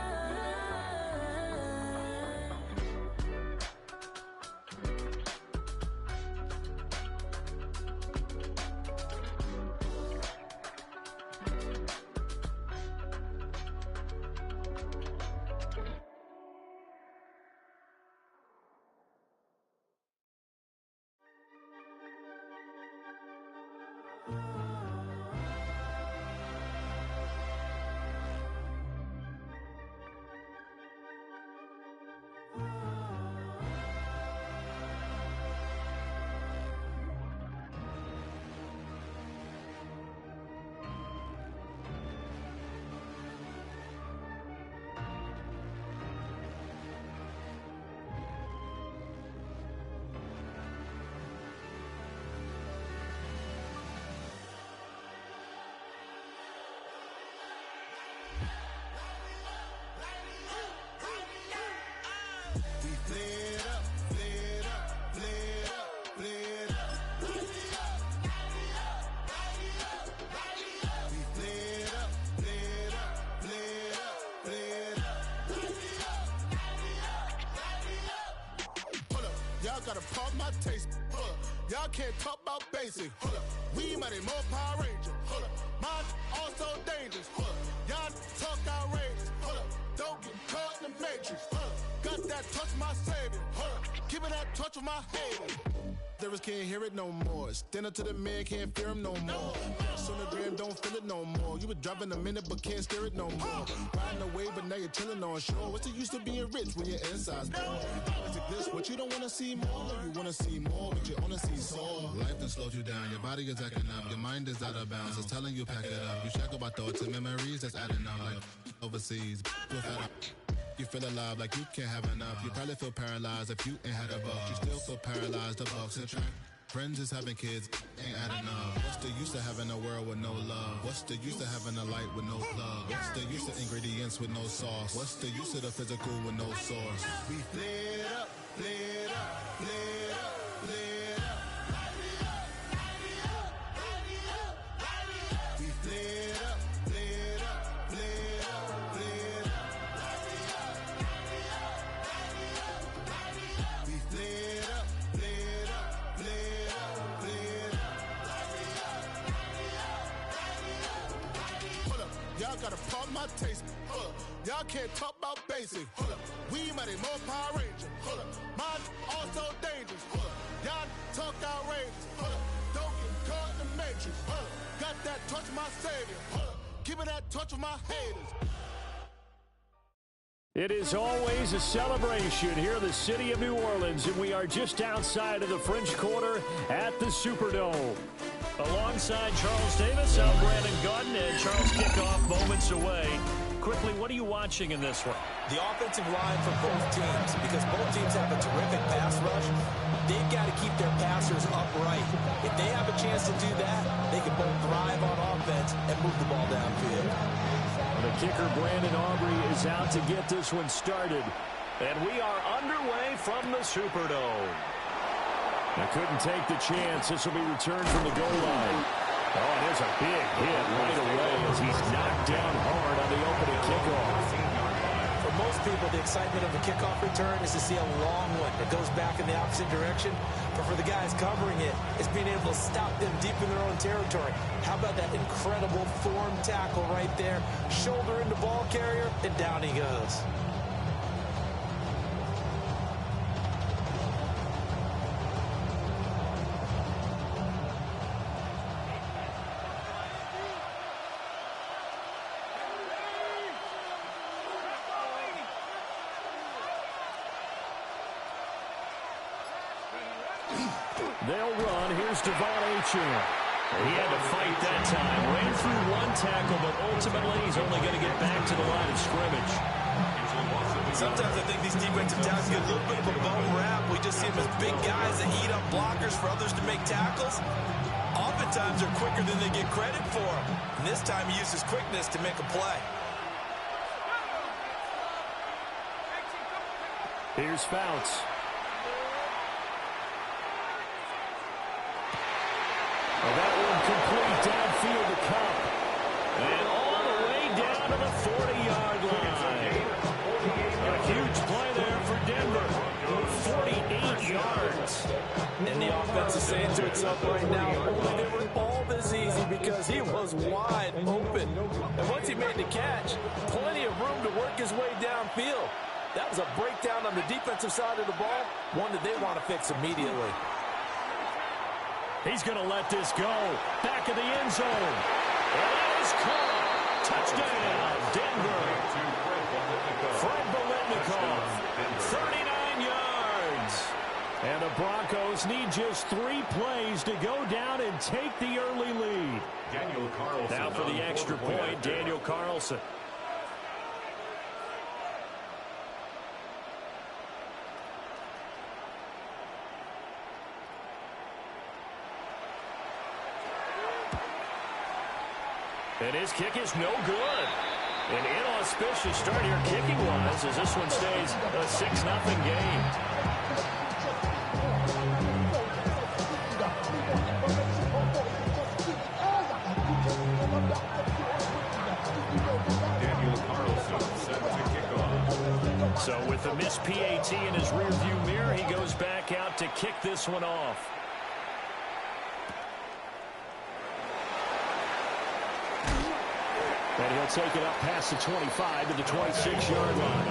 Gotta pump my taste. Hold up. Y'all can't talk about basic. Hold up. We mighty more Power Ranger. Hold up. Mine also dangerous. Hold up. Y'all talk outrageous. Hold up. Don't get caught in the matrix. Hold up. Got that touch of my savior. Hold up. Give it that touch of my hater. Others can't hear it no more. Stand up to the man, can't fear him no more. Sonogram don't feel it no more. You were driving a minute but can't steer it no more. Riding away but now you're chilling on shore. What's the use of being rich when your inside's poor? It's like this, what you don't wanna see more. You wanna see more, but you wanna see sore. Life done slowed you down, your body is acting up. Your mind is out of bounds, it's telling you pack it up. You shackle by thoughts and memories that's adding up like overseas. You feel alive like you can't have enough. You probably feel paralyzed if you ain't had a buck. You still feel paralyzed, the bucks and track. Friends is having kids, ain't adding up. What's the use of having a world with no love? What's the use of having a light with no plug? What's the use of ingredients with no sauce? What's the use of the physical with no source? We flared up, flared up, flared up, flared up. We flared up, flared up, flared up, flared up. We flared up, flared up, flared up, flared up. Hold up, y'all gotta pump my taste. Hold up, y'all can't talk about basic. Hold up, we mighty more Power Ranger. Hold up, mine also dangerous. Hold up, y'all talk outrageous. Hold up, don't get caught in the matrix. Hold up, got that touch of my savior. Hold up, keeping that touch with my haters. It is always a celebration here in the city of New Orleans, and we are just outside of the French Quarter at the Superdome. Alongside Charles Davis, I'm Brandon Gaudin, and Charles kickoff moments away. Quickly, what are you watching in this one? The offensive line for both teams, because both teams have a terrific pass rush. They've got to keep their passers upright. If they have a chance to do that, they can both thrive on offense and move the ball downfield. The kicker, Brandon Aubrey, is out to get this one started. And we are underway from the Superdome. They couldn't take the chance. This will be returned from the goal line. Oh, and there's a big hit right away as he's knocked down hard on the opening kickoff. For most people, the excitement of a kickoff return is to see a long one that goes back in the opposite direction. But for the guys covering it, it's being able to stop them deep in their own territory. How about that incredible form tackle right there? Shoulder into ball carrier, and down he goes. They'll run. Here's Devon Achane. He had to fight that time. Ran through one tackle, but ultimately he's only going to get back to the line of scrimmage. Sometimes I think these defensive tackles get a little bit of a bum rap. We just see them as big guys that eat up blockers for others to make tackles. Oftentimes they're quicker than they get credit for them. And this time he uses quickness to make a play. Here's Fouts. Well, that one complete downfield to Cup. And all the way down to the 40-yard line. A huge play there for Denver. 48 yards. And the offense is saying to itself right now, only they were all this easy because he was wide open. And once he made the catch, plenty of room to work his way downfield. That was a breakdown on the defensive side of the ball, one that they want to fix immediately. He's going to let this go. Back of the end zone. And that is caught. Touchdown, Denver. Fred Biletnikoff, 39 yards. And the Broncos need just 3 plays to go down and take the early lead. Daniel Carlson. Now for the extra point, Daniel Carlson. And his kick is no good. An inauspicious start here kicking-wise as this one stays a 6-0 game. Daniel Carlson set to kick off. So with the missed PAT in his rearview mirror, he goes back out to kick this one off. And he'll take it up past the 25 to the 26-yard line.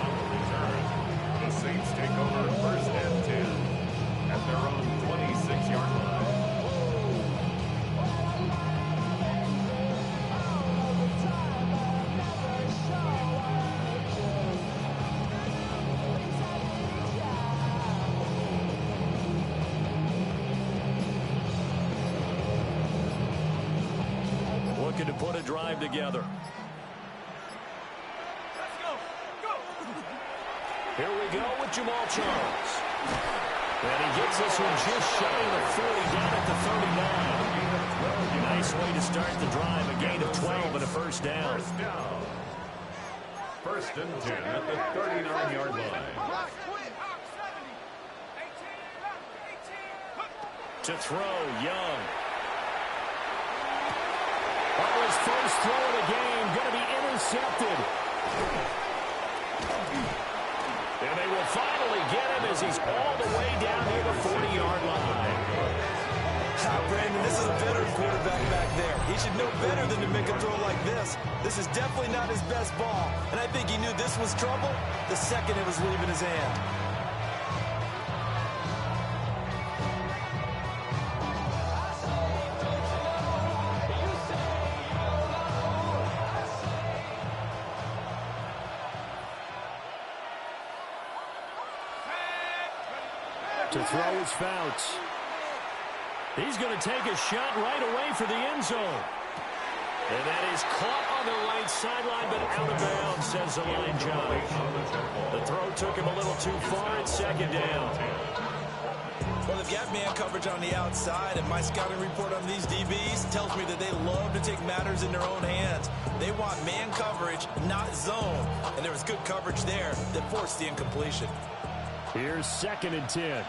The Saints take over 1st and 10 at their own 26-yard line. Looking to put a drive together. Here we go with Jamal Charles. And he gets this one just shy of the 40 down at the 39. Nice way to start the drive. A gain of 12 and a first down. First and 10 at the 39-yard line. To throw, Young. Oh, his first throw of the game going to be intercepted. And they will finally get him as he's all the way down near the 40-yard line. Brandon, this is a veteran quarterback back there. He should know better than to make a throw like this. This is definitely not his best ball. And I think he knew this was trouble the second it was leaving his hand. To throw is Fouts. He's going to take a shot right away for the end zone. And that is caught on the right sideline, but out of bounds, says the line judge. The throw took him a little too far. It's second down. Well, they've got man coverage on the outside, and my scouting report on these DBs tells me that they love to take matters in their own hands. They want man coverage, not zone. And there was good coverage there that forced the incompletion. Here's second and 10.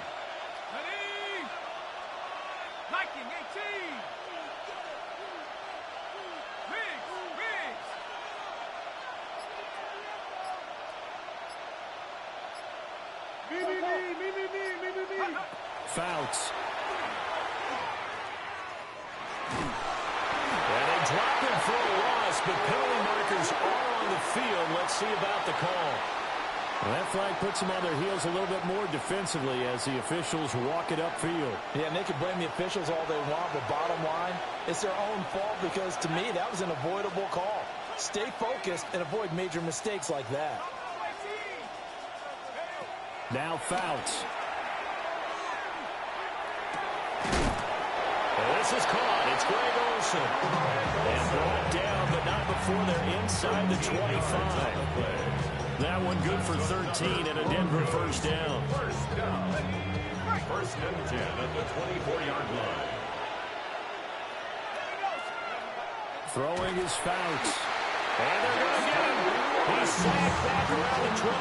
Fouts. And they drop him for a loss, but penalty markers are on the field. Let's see about the call. Well, that flag puts them on their heels a little bit more defensively as the officials walk it upfield. Yeah, and they can blame the officials all they want, but bottom line, it's their own fault because, to me, that was an avoidable call. Stay focused and avoid major mistakes like that. Now Fouts. This is caught. It's Greg Olsen. And brought down, but not before they're inside the 25. That one good for 13 and a Denver first down. First and 10 at the 24-yard line. Throwing is Fouts. And they're going to get him. He's sacked back around the 28.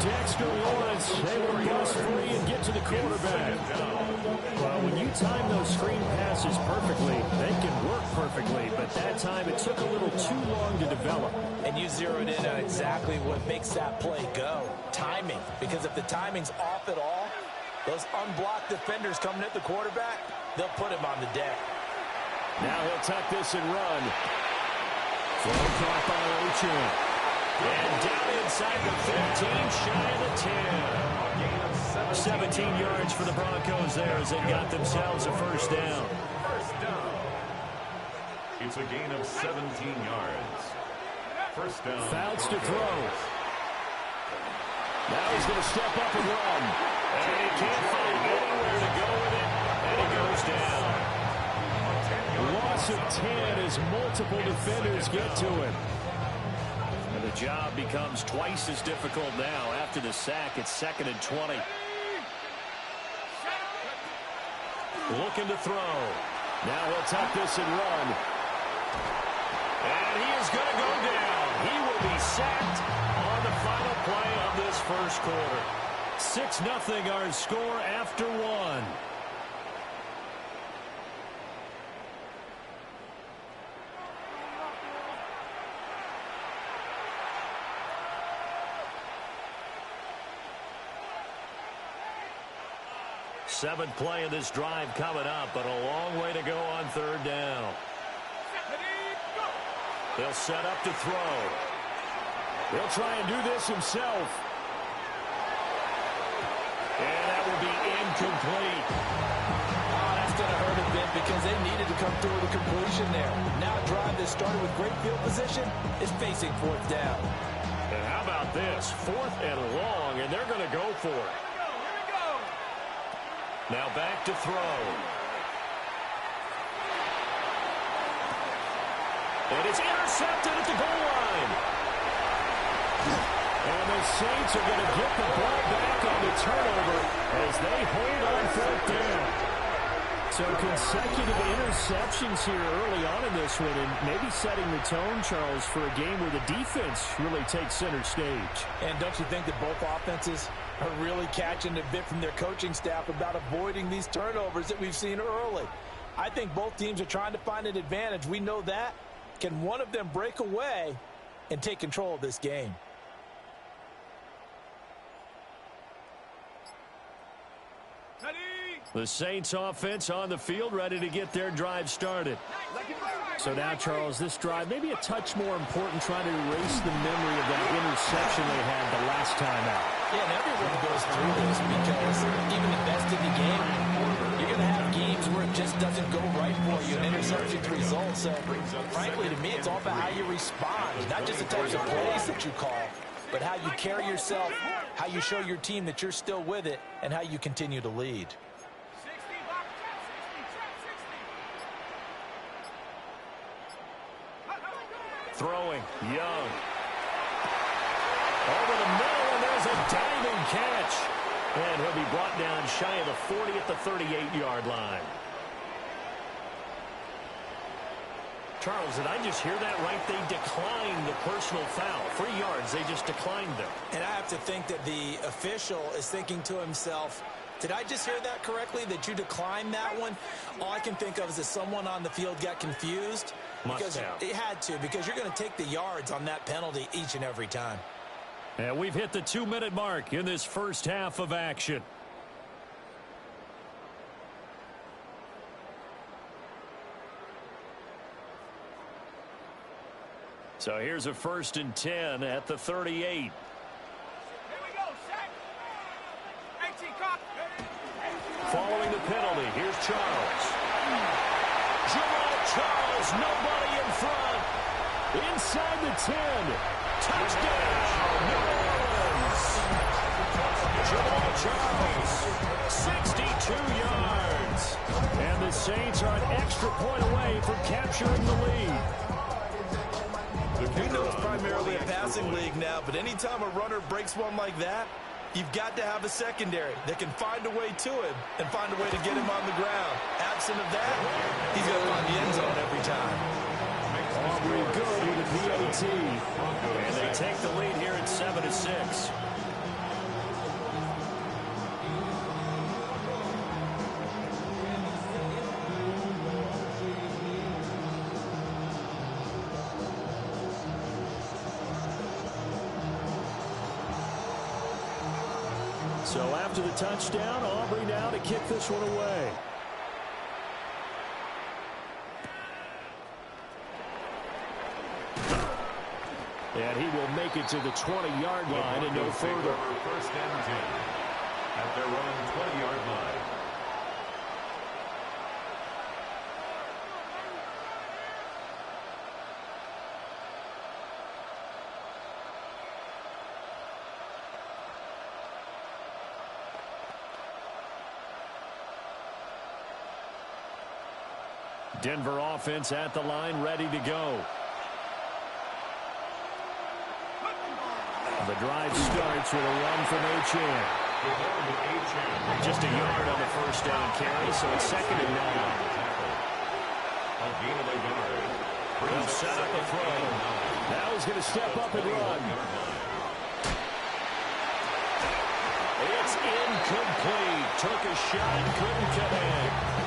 Dexter Lawrence able to bust free and get to the quarterback. Well, when you time those screen passes perfectly, they can work perfectly. But that time, it took a little too long to develop. And you zeroed in on exactly what makes that play go. Timing. Because if the timing's off at all, those unblocked defenders coming at the quarterback, they'll put him on the deck. Now he'll tuck this and run. Throw caught by Ochin. And down inside the 15, shy of the 10. 17 yards for the Broncos there as they got themselves a first down. First down. It's a gain of 17 yards. First down. Fouts to throw. Now he's going to step up and run. And he can't find anywhere to go with it. And he goes down. Loss of 10 as multiple defenders get to him. And the job becomes twice as difficult now. After the sack, it's second and 20. Looking to throw. Now he'll tuck this and run. And he is going to go down. He will be sacked on the final play of this first quarter. 6-0 our score after one. Seventh play of this drive coming up, but a long way to go on third down. They'll set up to throw. He'll try and do this himself. And that will be incomplete. Oh, that's going to hurt a bit because they needed to come through with a completion there. Now a drive that started with great field position is facing fourth down. And how about this? Fourth and long, and they're going to go for it. Now back to throw. And it's intercepted at the goal line. And they the Saints are going to get the ball back on the turnover as they hold on 4th down. So consecutive interceptions here early on in this one, and maybe setting the tone, Charles, for a game where the defense really takes center stage. And don't you think that both offenses are really catching a bit from their coaching staff about avoiding these turnovers that we've seen early? I think both teams are trying to find an advantage. We know that. Can one of them break away and take control of this game? The Saints offense on the field, ready to get their drive started. So now, Charles, this drive maybe a touch more important, trying to erase the memory of that interception they had the last time out. Yeah, and everyone goes through this because even the best in the game, you're going to have games where it just doesn't go right for you, and interceptions result. So, frankly, to me, it's all about how you respond, not just the types of plays that you call, but how you carry yourself, how you show your team that you're still with it, and how you continue to lead. Throwing, Young. Over the middle, and there's a diving catch. And he'll be brought down shy of the 40 at the 38-yard line. Charles, did I just hear that right? They declined the personal foul. 3 yards, they just declined them. And I have to think that the official is thinking to himself, did I just hear that correctly, that you declined that one? All I can think of is that someone on the field got confused. Because it had to, because you're going to take the yards on that penalty each and every time. And we've hit the 2-minute mark in this first half of action. So here's a 1st and 10 at the 38. Here we go, set. 18 cop. Following the penalty, here's Charles. Jamal Charles, nobody in front. Inside the 10. Touchdown, New Orleans. Jamal Charles, 62 yards. And the Saints are an extra point away from capturing the lead. We know it's primarily a passing league now, but anytime a runner breaks one like that, you've got to have a secondary that can find a way to him and find a way to get him on the ground. Absent of that, he's going to find the end zone every time. Aubrey good with the PAT. And they take the lead here at 7-6. So after the touchdown, Aubrey now to kick this one away. And he will make it to the 20-yard line and no further. 1st and 10 at their own 20-yard line. Denver offense at the line, ready to go. The drive starts with a run from Achane. Just a yard on the 1st down carry, so it's 2nd and 9. He'll set up the throw. Now he's going to step up and run. It's incomplete. Took a shot, couldn't connect.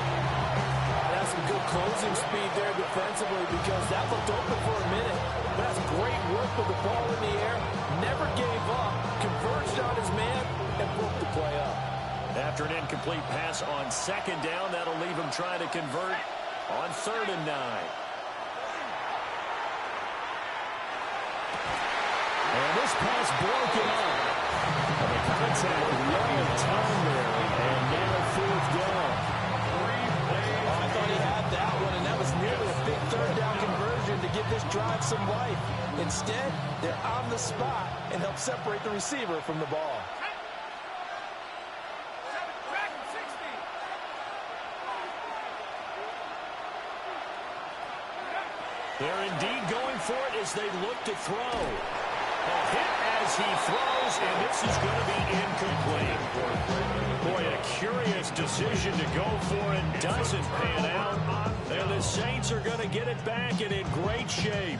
That's some good closing speed there defensively because that looked open for a minute. That's great work with the ball in the air. Never gave up. Converged on his man and broke the play up. After an incomplete pass on 2nd down, that'll leave him trying to convert on 3rd and 9. And this pass broken up. And the contact right in time there. And now 4th down. I thought he had that one, and that was nearly a big 3rd down conversion to give this drive some life. Instead, they're on the spot and help separate the receiver from the ball. They're indeed going for it as they look to throw. A hit as he throws, and this is going to be incomplete. Boy, a curious decision to go for it. Doesn't pan out. And the Saints are going to get it back and in great shape.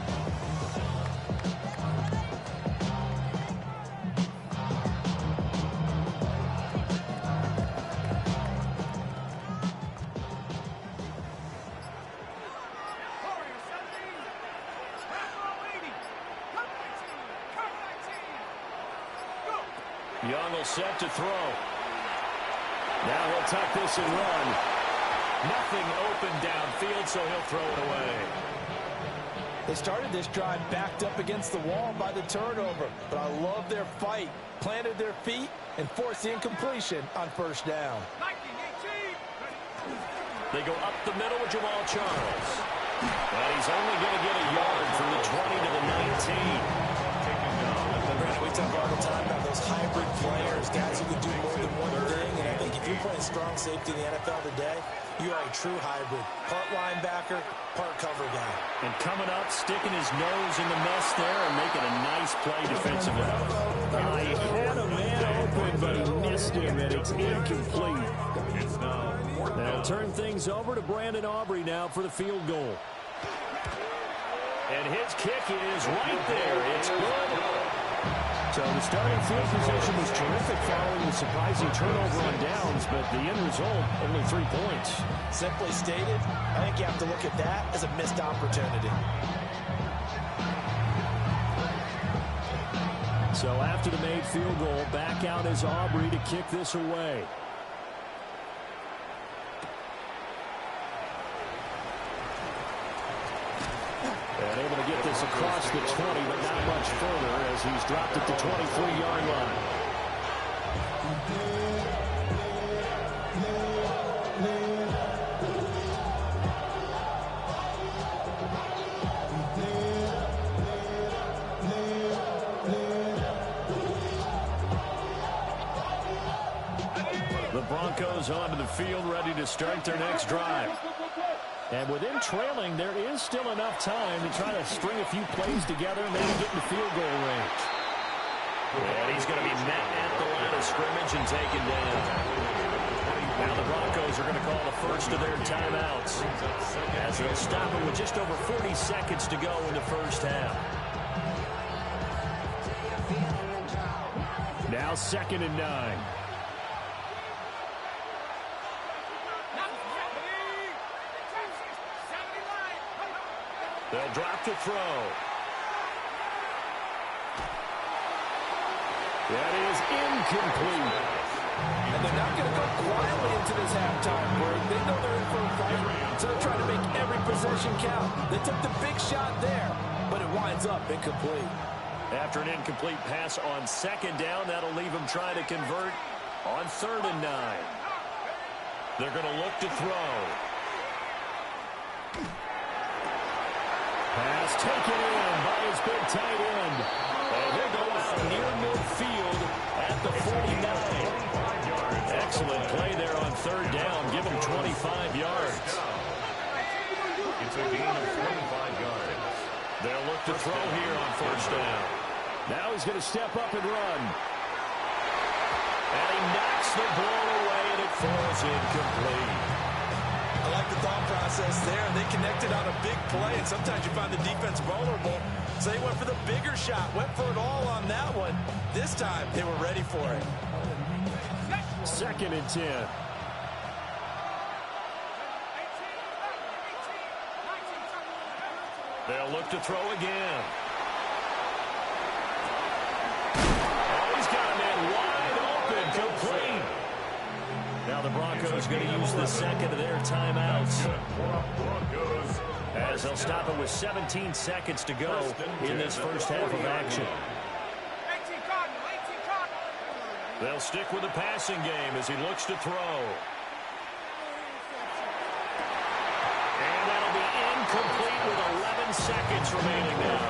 Young will set to throw. Now he'll tuck this and run. Nothing open downfield, so he'll throw it away. They started this drive backed up against the wall by the turnover, but I love their fight. Planted their feet and forced the incompletion on first down. They go up the middle with Jamal Charles. And he's only going to get a yard from the 20 to the 19. Brandon, we talk all the time about those hybrid players, guys who can do more than one thing, and I think if you're playing strong safety in the NFL today, you are a true hybrid. Part linebacker, part cover guy. And coming up, sticking his nose in the mess there and making a nice play defensively. He had a man open, but he missed him, and it's incomplete. They'll turn things over to Brandon Aubrey now for the field goal. And his kick is right there. It's good. So the starting field position was terrific following the surprising turnover on downs, but the end result, only 3 points. Simply stated, I think you have to look at that as a missed opportunity. So after the made field goal, back out is Aubrey to kick this away. And able to get this across the 20, but not much further as he's dropped at the 23-yard line. The Broncos onto the field, ready to start their next drive. And within trailing, there is still enough time to try to string a few plays together and maybe get in the field goal range. And he's going to be met at the line of scrimmage and taken down. Now the Broncos are going to call the first of their timeouts as they'll stop it with just over 40 seconds to go in the first half. Now 2nd and 9. They'll drop to throw. That is incomplete. And they're not going to go quietly into this halftime break. They know they're in for a fight, so they're trying to make every possession count. They took the big shot there, but it winds up incomplete. After an incomplete pass on 2nd down, that'll leave them trying to convert on 3rd and 9. They're going to look to throw. Pass taken in by his big tight end. And he'll go out near midfield at the 49. Excellent play there on 3rd down. Give him 25 yards. It's a gain of 25 yards. They'll look to throw here on 1st down. Now he's going to step up and run. And he knocks the ball away, and it falls incomplete. I like the thought process there. They connected on a big play, and sometimes you find the defense vulnerable. So they went for the bigger shot, went for it all on that one. This time, they were ready for it. 2nd and 10. They'll look to throw again. Oh, he's got a man wide open, complete. Now the Broncos going to use the 2nd of their timeouts, as they'll stop it with 17 seconds to go in this first half of action. They'll stick with the passing game as he looks to throw. And that'll be incomplete with 11 seconds remaining now.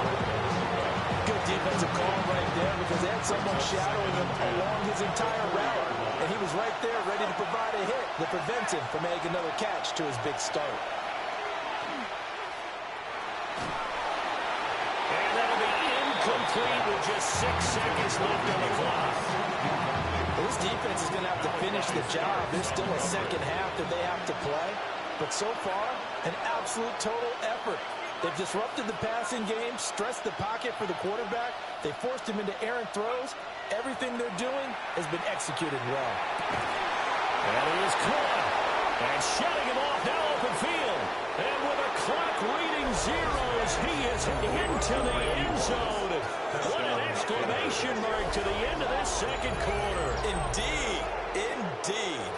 Good defensive call right there because they had someone shadowing him along his entire route. And he was right there ready to provide a hit that prevents him from making another catch to his big start. And that'll be incomplete incomplete with just 6 seconds left on the clock. This defense is going to have to finish the job. There's still a second half that they have to play. But so far, an absolute total effort. They've disrupted the passing game, stressed the pocket for the quarterback. They forced him into errant throws. Everything they're doing has been executed well. And he is caught. And shutting him off now open field. And with a clock reading zeros, he is into the end zone. What an exclamation mark to the end of this second quarter. Indeed. Indeed.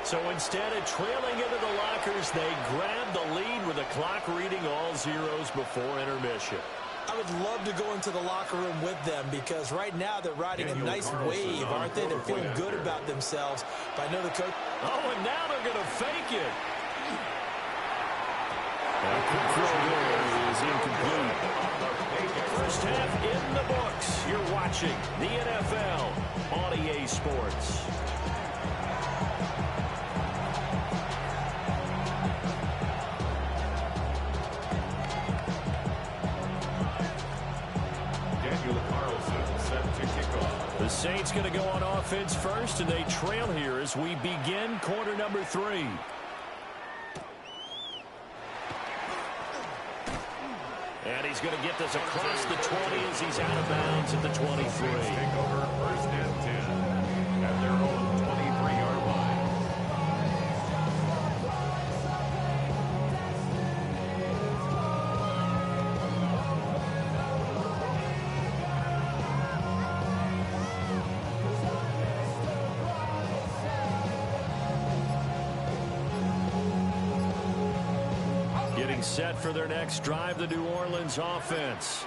So instead of trailing into the lockers, they grab the lead with the clock reading all zeros before intermission. I would love to go into the locker room with them because right now they're riding a nice wave, aren't they? They're feeling good about themselves. But I know the coach... Oh, and now they're going to fake it. A quick throw there is incomplete. First half in the books. You're watching the NFL on EA Sports. The Saints going to go on offense first, and they trail here as we begin quarter number 3. And he's going to get this across the 20 as he's out of bounds at the 23. Take over first and 10 at their own 23-yard line. Set for their next drive, the New Orleans offense.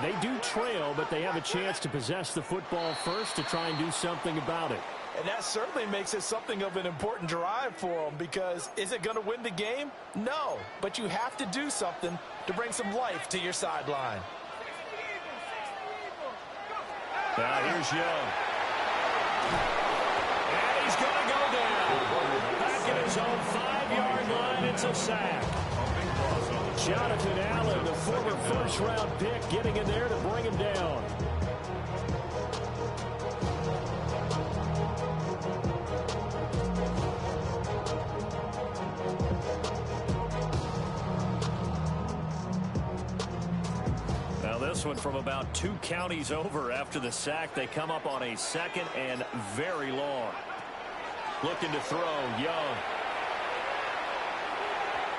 They do trail, but they have a chance to possess the football first to try and do something about it. And that certainly makes it something of an important drive for them because is it going to win the game? No, but you have to do something to bring some life to your sideline. Now here's Young. And he's going to go down. Back at his own 5-yard line, it's a sack. Jonathan Allen, the former first-round pick, getting in there to bring him down. Now this one from about 2 counties over after the sack. They come up on a second and very long. Looking to throw, Young.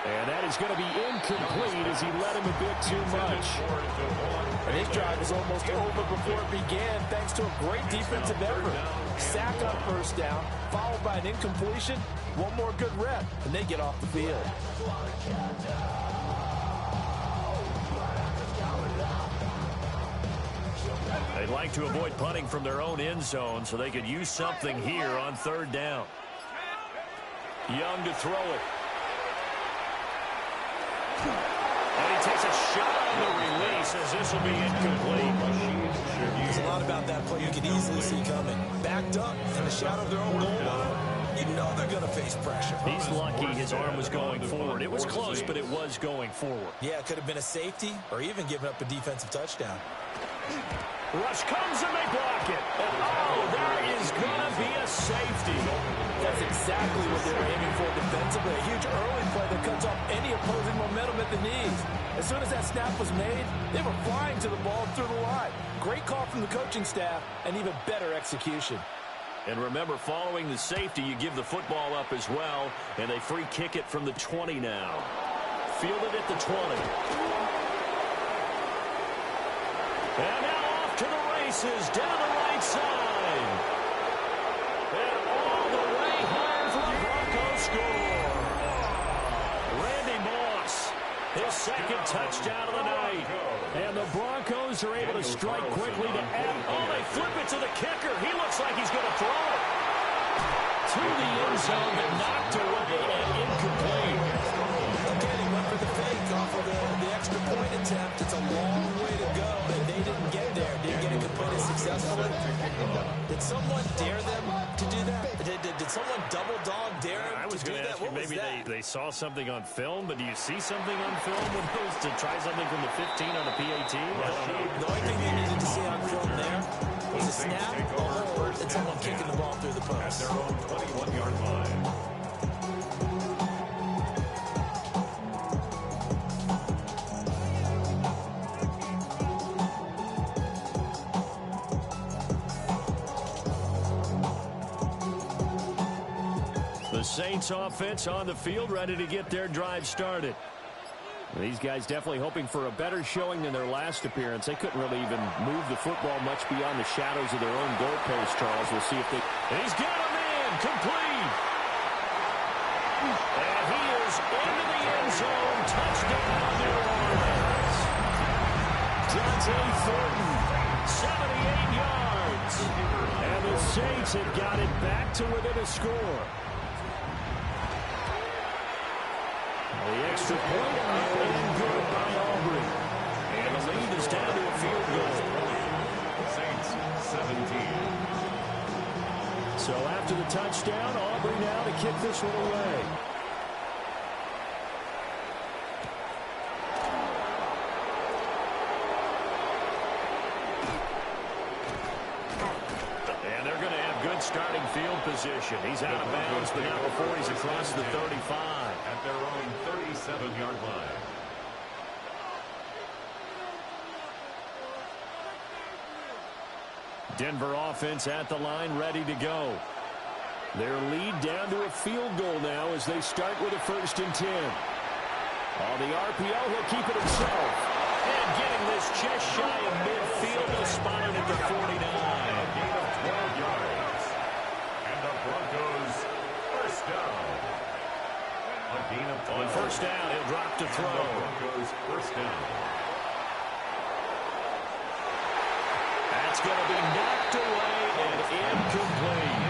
And that is going to be incomplete as he let him a bit too much. And his drive was almost over before it began thanks to a great defensive effort. Sack on first down, followed by an incompletion. One more good rep, and they get off the field. They'd like to avoid punting from their own end zone so they could use something here on third down. Young to throw it. And he takes a shot on the release as this will be incomplete. There's a lot about that play you can easily see coming. Backed up in the shadow of their own goal line. You know they're going to face pressure. He's lucky his arm was going forward. It was close, but it was going forward. Yeah, it could have been a safety or even given up a defensive touchdown. Rush comes and they block it. And oh, there is going to be a safety. That's exactly what they were aiming for defensively. A huge early play that cuts off any opposing momentum at the knees. As soon as that snap was made, they were flying to the ball through the line. Great call from the coaching staff and even better execution. And remember, following the safety, you give the football up as well, and they free kick it from the 20 now. Fielded at the 20. And now off to the races, down the right side. And all the way home for the Broncos score. Randy Moss, his second touchdown of the night. And the Broncos are able to strike quickly to add. Oh, they flip it to the kicker. He looks like he's going to throw it. To the end zone, but knocked away and incomplete. Again, he went for the fake off of the extra point attempt. It's a long way to go, and they didn't get there. Didn't get it completed successfully. Did someone dare them to do that? Did someone double dog dare them to do that? What was that? Maybe they they saw something on film, but do you see something on film when goes to try something from the 15 on a PAT? The only thing they needed to see on film there was a snap, a hold, and someone kicking the ball through the post. At their own 21-yard line. The Saints offense on the field, ready to get their drive started. These guys definitely hoping for a better showing than their last appearance. They couldn't really even move the football much beyond the shadows of their own goalpost, Charles. We'll see if they... He's got him in, complete. And he is into the end zone. Touchdown, New Orleans. Dante Thornton, 78 yards. And the Saints have got it back to within a score. The extra point and good by Aubrey. And the lead is down to a field goal. Saints 17. So after the touchdown, Aubrey now to kick this one away. And they're going to have good starting field position. He's out of bounds, but not before he's across the 35. At their own 37-yard line. Denver offense at the line, ready to go. Their lead down to a field goal now as they start with a 1st and 10. On the RPO, he'll keep it himself. And getting this just shy of midfield, he'll spot it at the 49. A gain of 12 yards. And the Broncos first down. A gain of 12. On first down, he'll drop to throw. And the Broncos first down. That's going to be knocked away and incomplete.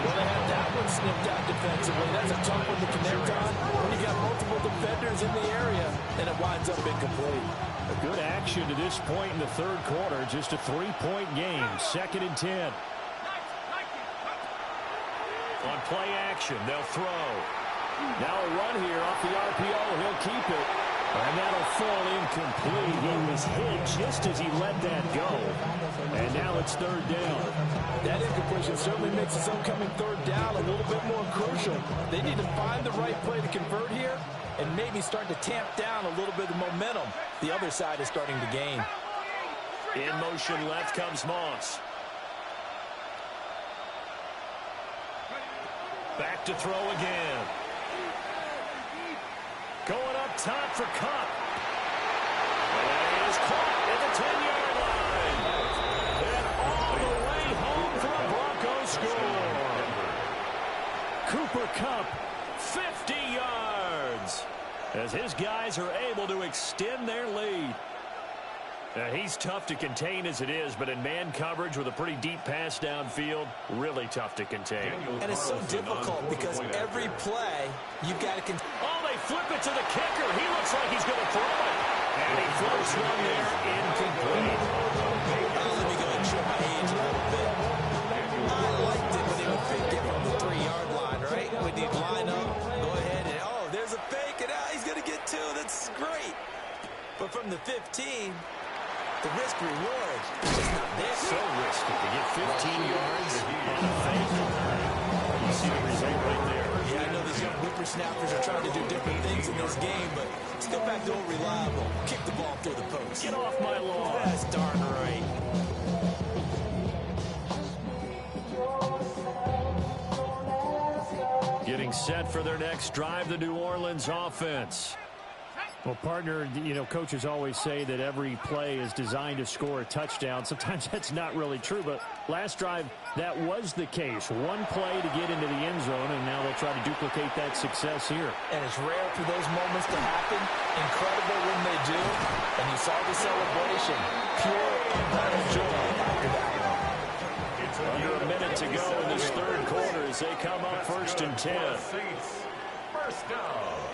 Well, they had that one snipped out defensively. That's a tough one to connect on when you got multiple defenders in the area, and it winds up incomplete. A good action to this point in the 3rd quarter. Just a 3-point game. 2nd and 10. On play action, they'll throw. Now a run here off the RPO. He'll keep it. And that'll fall incomplete. He was hit just as he let that go. And now it's 3rd down. That incompletion certainly makes this upcoming 3rd down a little bit more crucial. They need to find the right play to convert here and maybe start to tamp down a little bit of momentum. The other side is starting to gain. In motion left comes Moss. Back to throw again. Going up top for Cup. And he is caught at the 10-yard line. And all the way home for a Broncos score. Cooper Kupp, 50 yards. As his guys are able to extend their lead. He's tough to contain as it is, but in man coverage with a pretty deep pass downfield, really tough to contain. And it's so difficult because every play, you've got to contain. Oh, they flip it to the kicker. He looks like he's going to throw it. And he floats one there, incomplete. Let me go and show my age a little bit. I liked it when they would fake it from the 3-yard line, right? When you'd line up, go ahead, and oh, there's a fake, and he's going to get 2. That's great. But from the 15... the risk reward is just not there. So risky to get 15 yards on a fake. You see the result right there. Yeah, I know these young whippersnappers are trying to do different things in this game, but still back to old reliable. Kick the ball through the post. Get off my lawn. That's darn right. Getting set for their next drive, the New Orleans offense. Well, partner, you know, coaches always say that every play is designed to score a touchdown. Sometimes that's not really true, but last drive, that was the case. One play to get into the end zone, and now they'll try to duplicate that success here. And it's rare for those moments to happen. Incredible when they do. And you saw the celebration. Pure, unbridled joy after that one. Under a minute to go in this 3rd quarter as they come up 1st and 10. First down.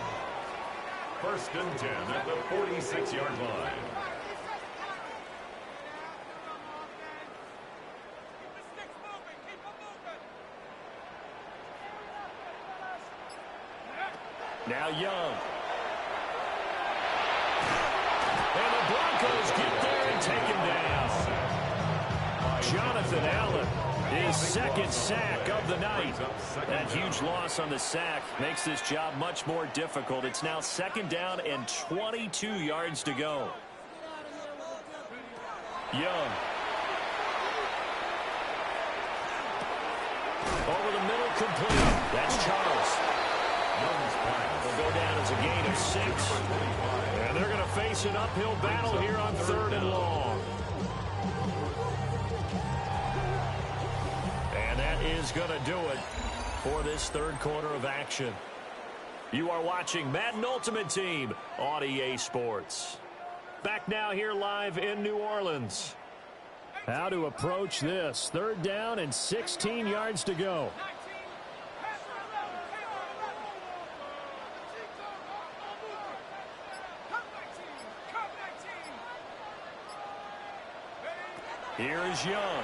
1st and 10 at the 46-yard line. Now Young. And the Broncos get there and take him down. Jonathan Allen, his second sack of the night. That huge loss on the sack makes this job much more difficult. It's now 2nd down and 22 yards to go. Young. Over the middle, complete. That's Charles. Will go down as a gain of 6. And they're going to face an uphill battle here on 3rd and long. And that is going to do it for this 3rd quarter of action. You are watching Madden Ultimate Team on EA Sports. Back now here live in New Orleans. How to approach this. 3rd down and 16 yards to go. Here is Young.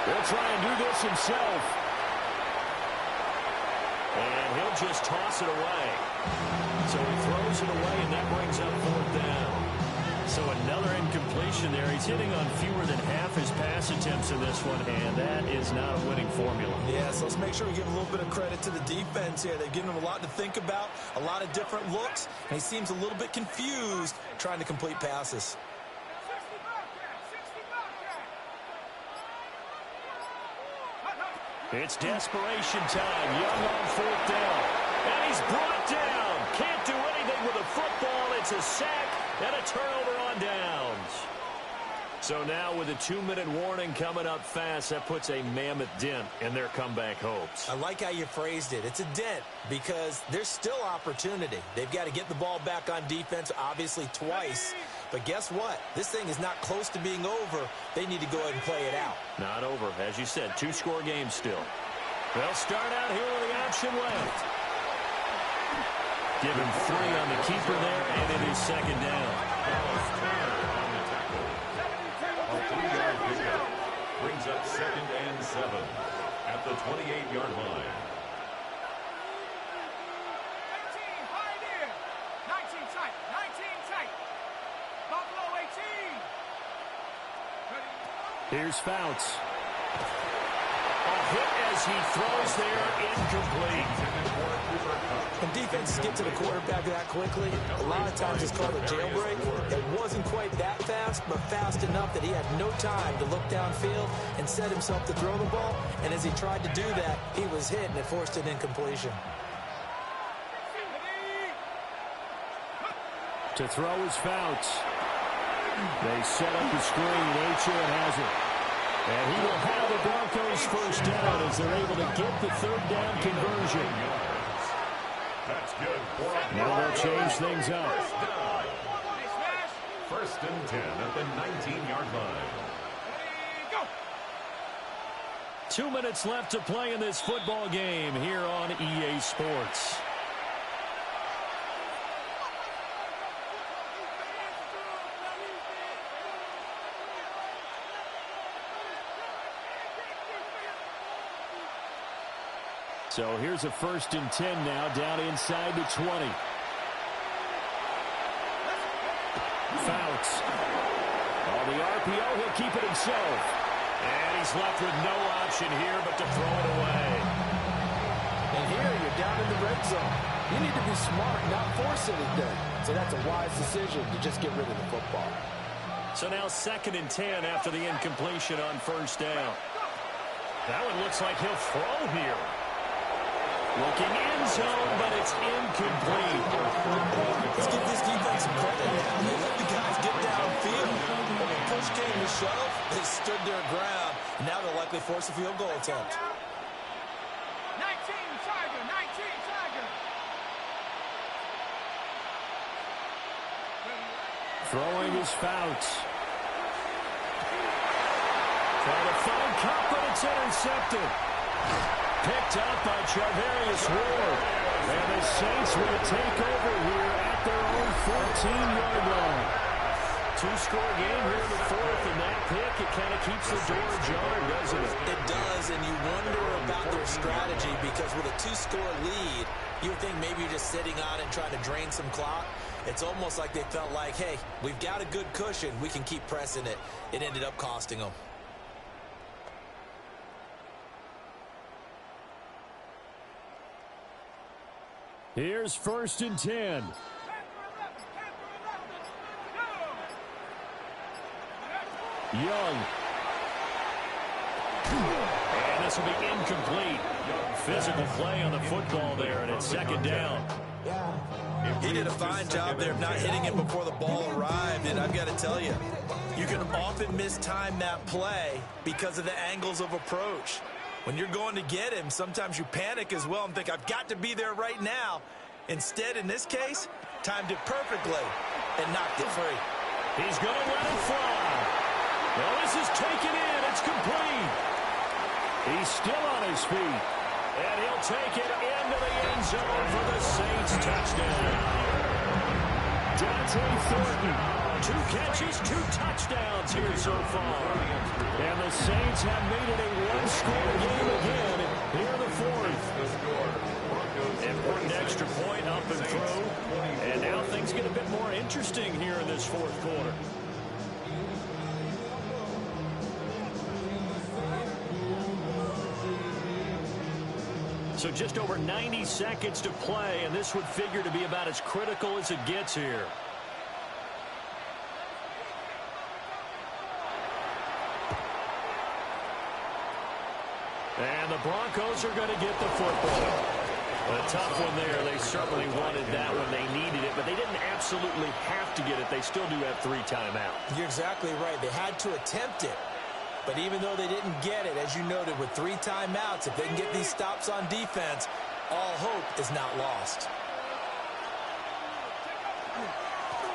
He'll try and do this himself. And he'll just toss it away. So he throws it away, and that brings up 4th down. So another incompletion there. He's hitting on fewer than half his pass attempts in this one, and that is not a winning formula. Yeah, so let's make sure we give a little bit of credit to the defense here. They've given him a lot to think about, a lot of different looks, and he seems a little bit confused trying to complete passes. It's desperation time. Young on 4th down. And he's brought down. Can't do anything with a football. It's a sack and a turnover on downs. So now with a 2-minute warning coming up fast, that puts a mammoth dent in their comeback hopes. I like how you phrased it. It's a dent because there's still opportunity. They've got to get the ball back on defense, obviously twice. But guess what? This thing is not close to being over. They need to go ahead and play it out. Not over. As you said, 2-score game still. They'll start out here with the option left. Give him 3 on the keeper there, and it is 2nd down. A 3-yard pickup brings up 2nd and 7 at the 28-yard line. 19 high near. 19 tight. 19 tight. Buffalo 18. Here's Fouts. A hit as he throws there, incomplete. When defenses get to the quarterback that quickly, a lot of times it's called a jailbreak. It wasn't quite that fast, but fast enough that he had no time to look downfield and set himself to throw the ball. And as he tried to do that, he was hit, and it forced an incompletion. To throw is Fouts. They set up the screen. Achane has it. And he will have the Broncos 1st down as they're able to get the 3rd down conversion. That's good. Now they'll change things up. 1st and 10 at the 19-yard line. 2 minutes left to play in this football game here on EA Sports. So here's a 1st and 10 now, down inside the 20. Fouts. On the RPO, he'll keep it himself. And he's left with no option here but to throw it away. And here you're down in the red zone. You need to be smart, not force anything. So that's a wise decision to just get rid of the football. So now 2nd and 10 after the incompletion on 1st down. That one looks like he'll throw here. Looking end zone, but it's incomplete. Let's give this defense some credit. They let the guys get downfield. But when push came to shove, they stood their ground. And now they'll likely force a field goal attempt. 19 Tiger. 19 Tiger. Throwing his Fouts. Trying to find Cup, but it's intercepted. Picked up by Charvarius Ward. And the Saints will take over here at their own 14-yard line. 2-score game here in the 4th, and that pick, it kind of keeps the door ajar, doesn't it? It does, and you wonder about their strategy because with a 2-score lead, You would think maybe you're just sitting on and trying to drain some clock. It's almost like they felt like, hey, we've got a good cushion. We can keep pressing it. It ended up costing them. Here's 1st and 10. Young. And this will be incomplete. Physical play on the football there, and it's 2nd down. He did a fine job there of not hitting him before the ball arrived, and I've got to tell you, you can often mistime that play because of the angles of approach. When you're going to get him, sometimes you panic as well and think, I've got to be there right now. Instead, in this case, timed it perfectly and knocked it free. He's going to let it fly. Well, this is taken in. It's complete. He's still on his feet. And he'll take it into the end zone for the Saints touchdown. Dante Thornton, 2 catches, 2 touchdowns here so far. And the Saints have made it a one-score game again here in the 4th. Important extra point up and through. And now things get a bit more interesting here in this 4th quarter. So just over 90 seconds to play, and this would figure to be about as critical as it gets here. And the Broncos are going to get the football. A tough one there. They certainly wanted that one. They needed it, but they didn't absolutely have to get it. They still do have 3 timeouts. You're exactly right. They had to attempt it. But even though they didn't get it, as you noted, with 3 timeouts, if they can get these stops on defense, all hope is not lost.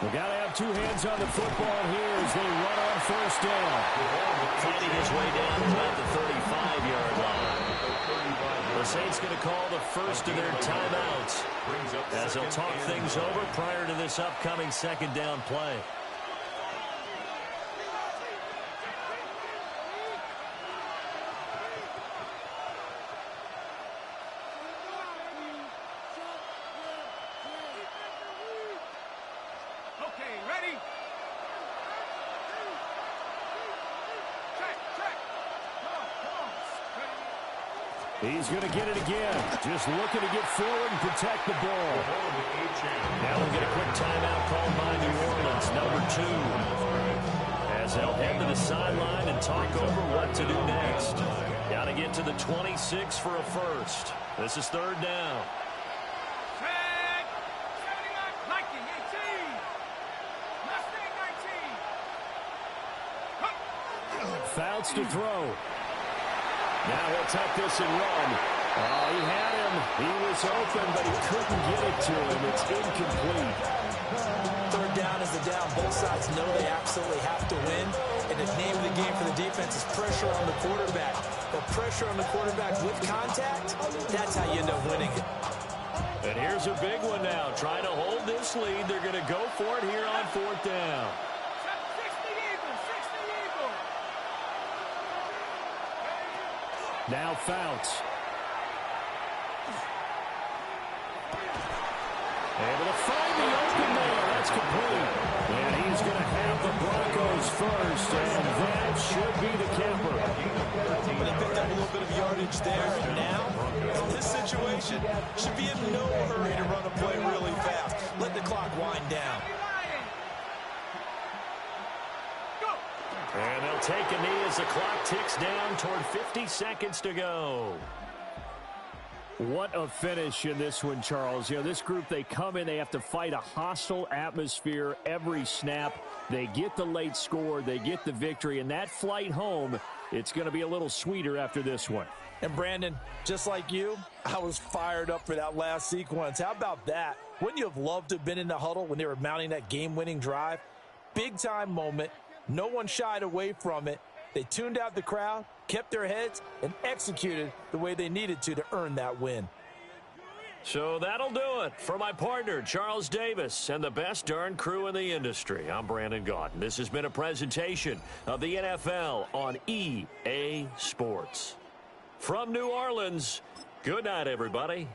We've got to have 2 hands on the football here as they run on 1st down. Fighting his way down to about the 35-yard line. The Saints going to call the first of their timeouts as they'll talk things over prior to this upcoming 2nd down play. He's going to get it again. Just looking to get forward and protect the ball. Now we'll get a quick timeout called by New Orleans, number 2. As they'll head to the sideline and talk over what to do next. Got to get to the 26 for a first. This is 3rd down. Fouts to throw. Now he'll tuck this and run. Oh, he had him. He was open, but he couldn't get it to him. It's incomplete. 3rd down is the down. Both sides know they absolutely have to win. And the name of the game for the defense is pressure on the quarterback. But pressure on the quarterback with contact, that's how you end up winning it. And here's a big one now. Trying to hold this lead. They're going to go for it here on 4th down. Now Fouts. Able to find the open there. That's complete. And he's going to have the Broncos first. And that should be the camper. But he picked up a little bit of yardage there. And now, in this situation, should be in no hurry to run a play really fast. Let the clock wind down. And they'll take a knee as the clock ticks down toward 50 seconds to go. What a finish in this one, Charles. You know, this group, they come in, they have to fight a hostile atmosphere every snap. They get the late score, they get the victory, and that flight home, it's going to be a little sweeter after this one. And Brandon, just like you, I was fired up for that last sequence. How about that? Wouldn't you have loved to have been in the huddle when they were mounting that game-winning drive? Big-time moment. No one shied away from it. They tuned out the crowd, kept their heads, and executed the way they needed to earn that win. So that'll do it for my partner, Charles Davis, and the best darn crew in the industry. I'm Brandon Gaudin. This has been a presentation of the NFL on EA Sports. From New Orleans, good night, everybody.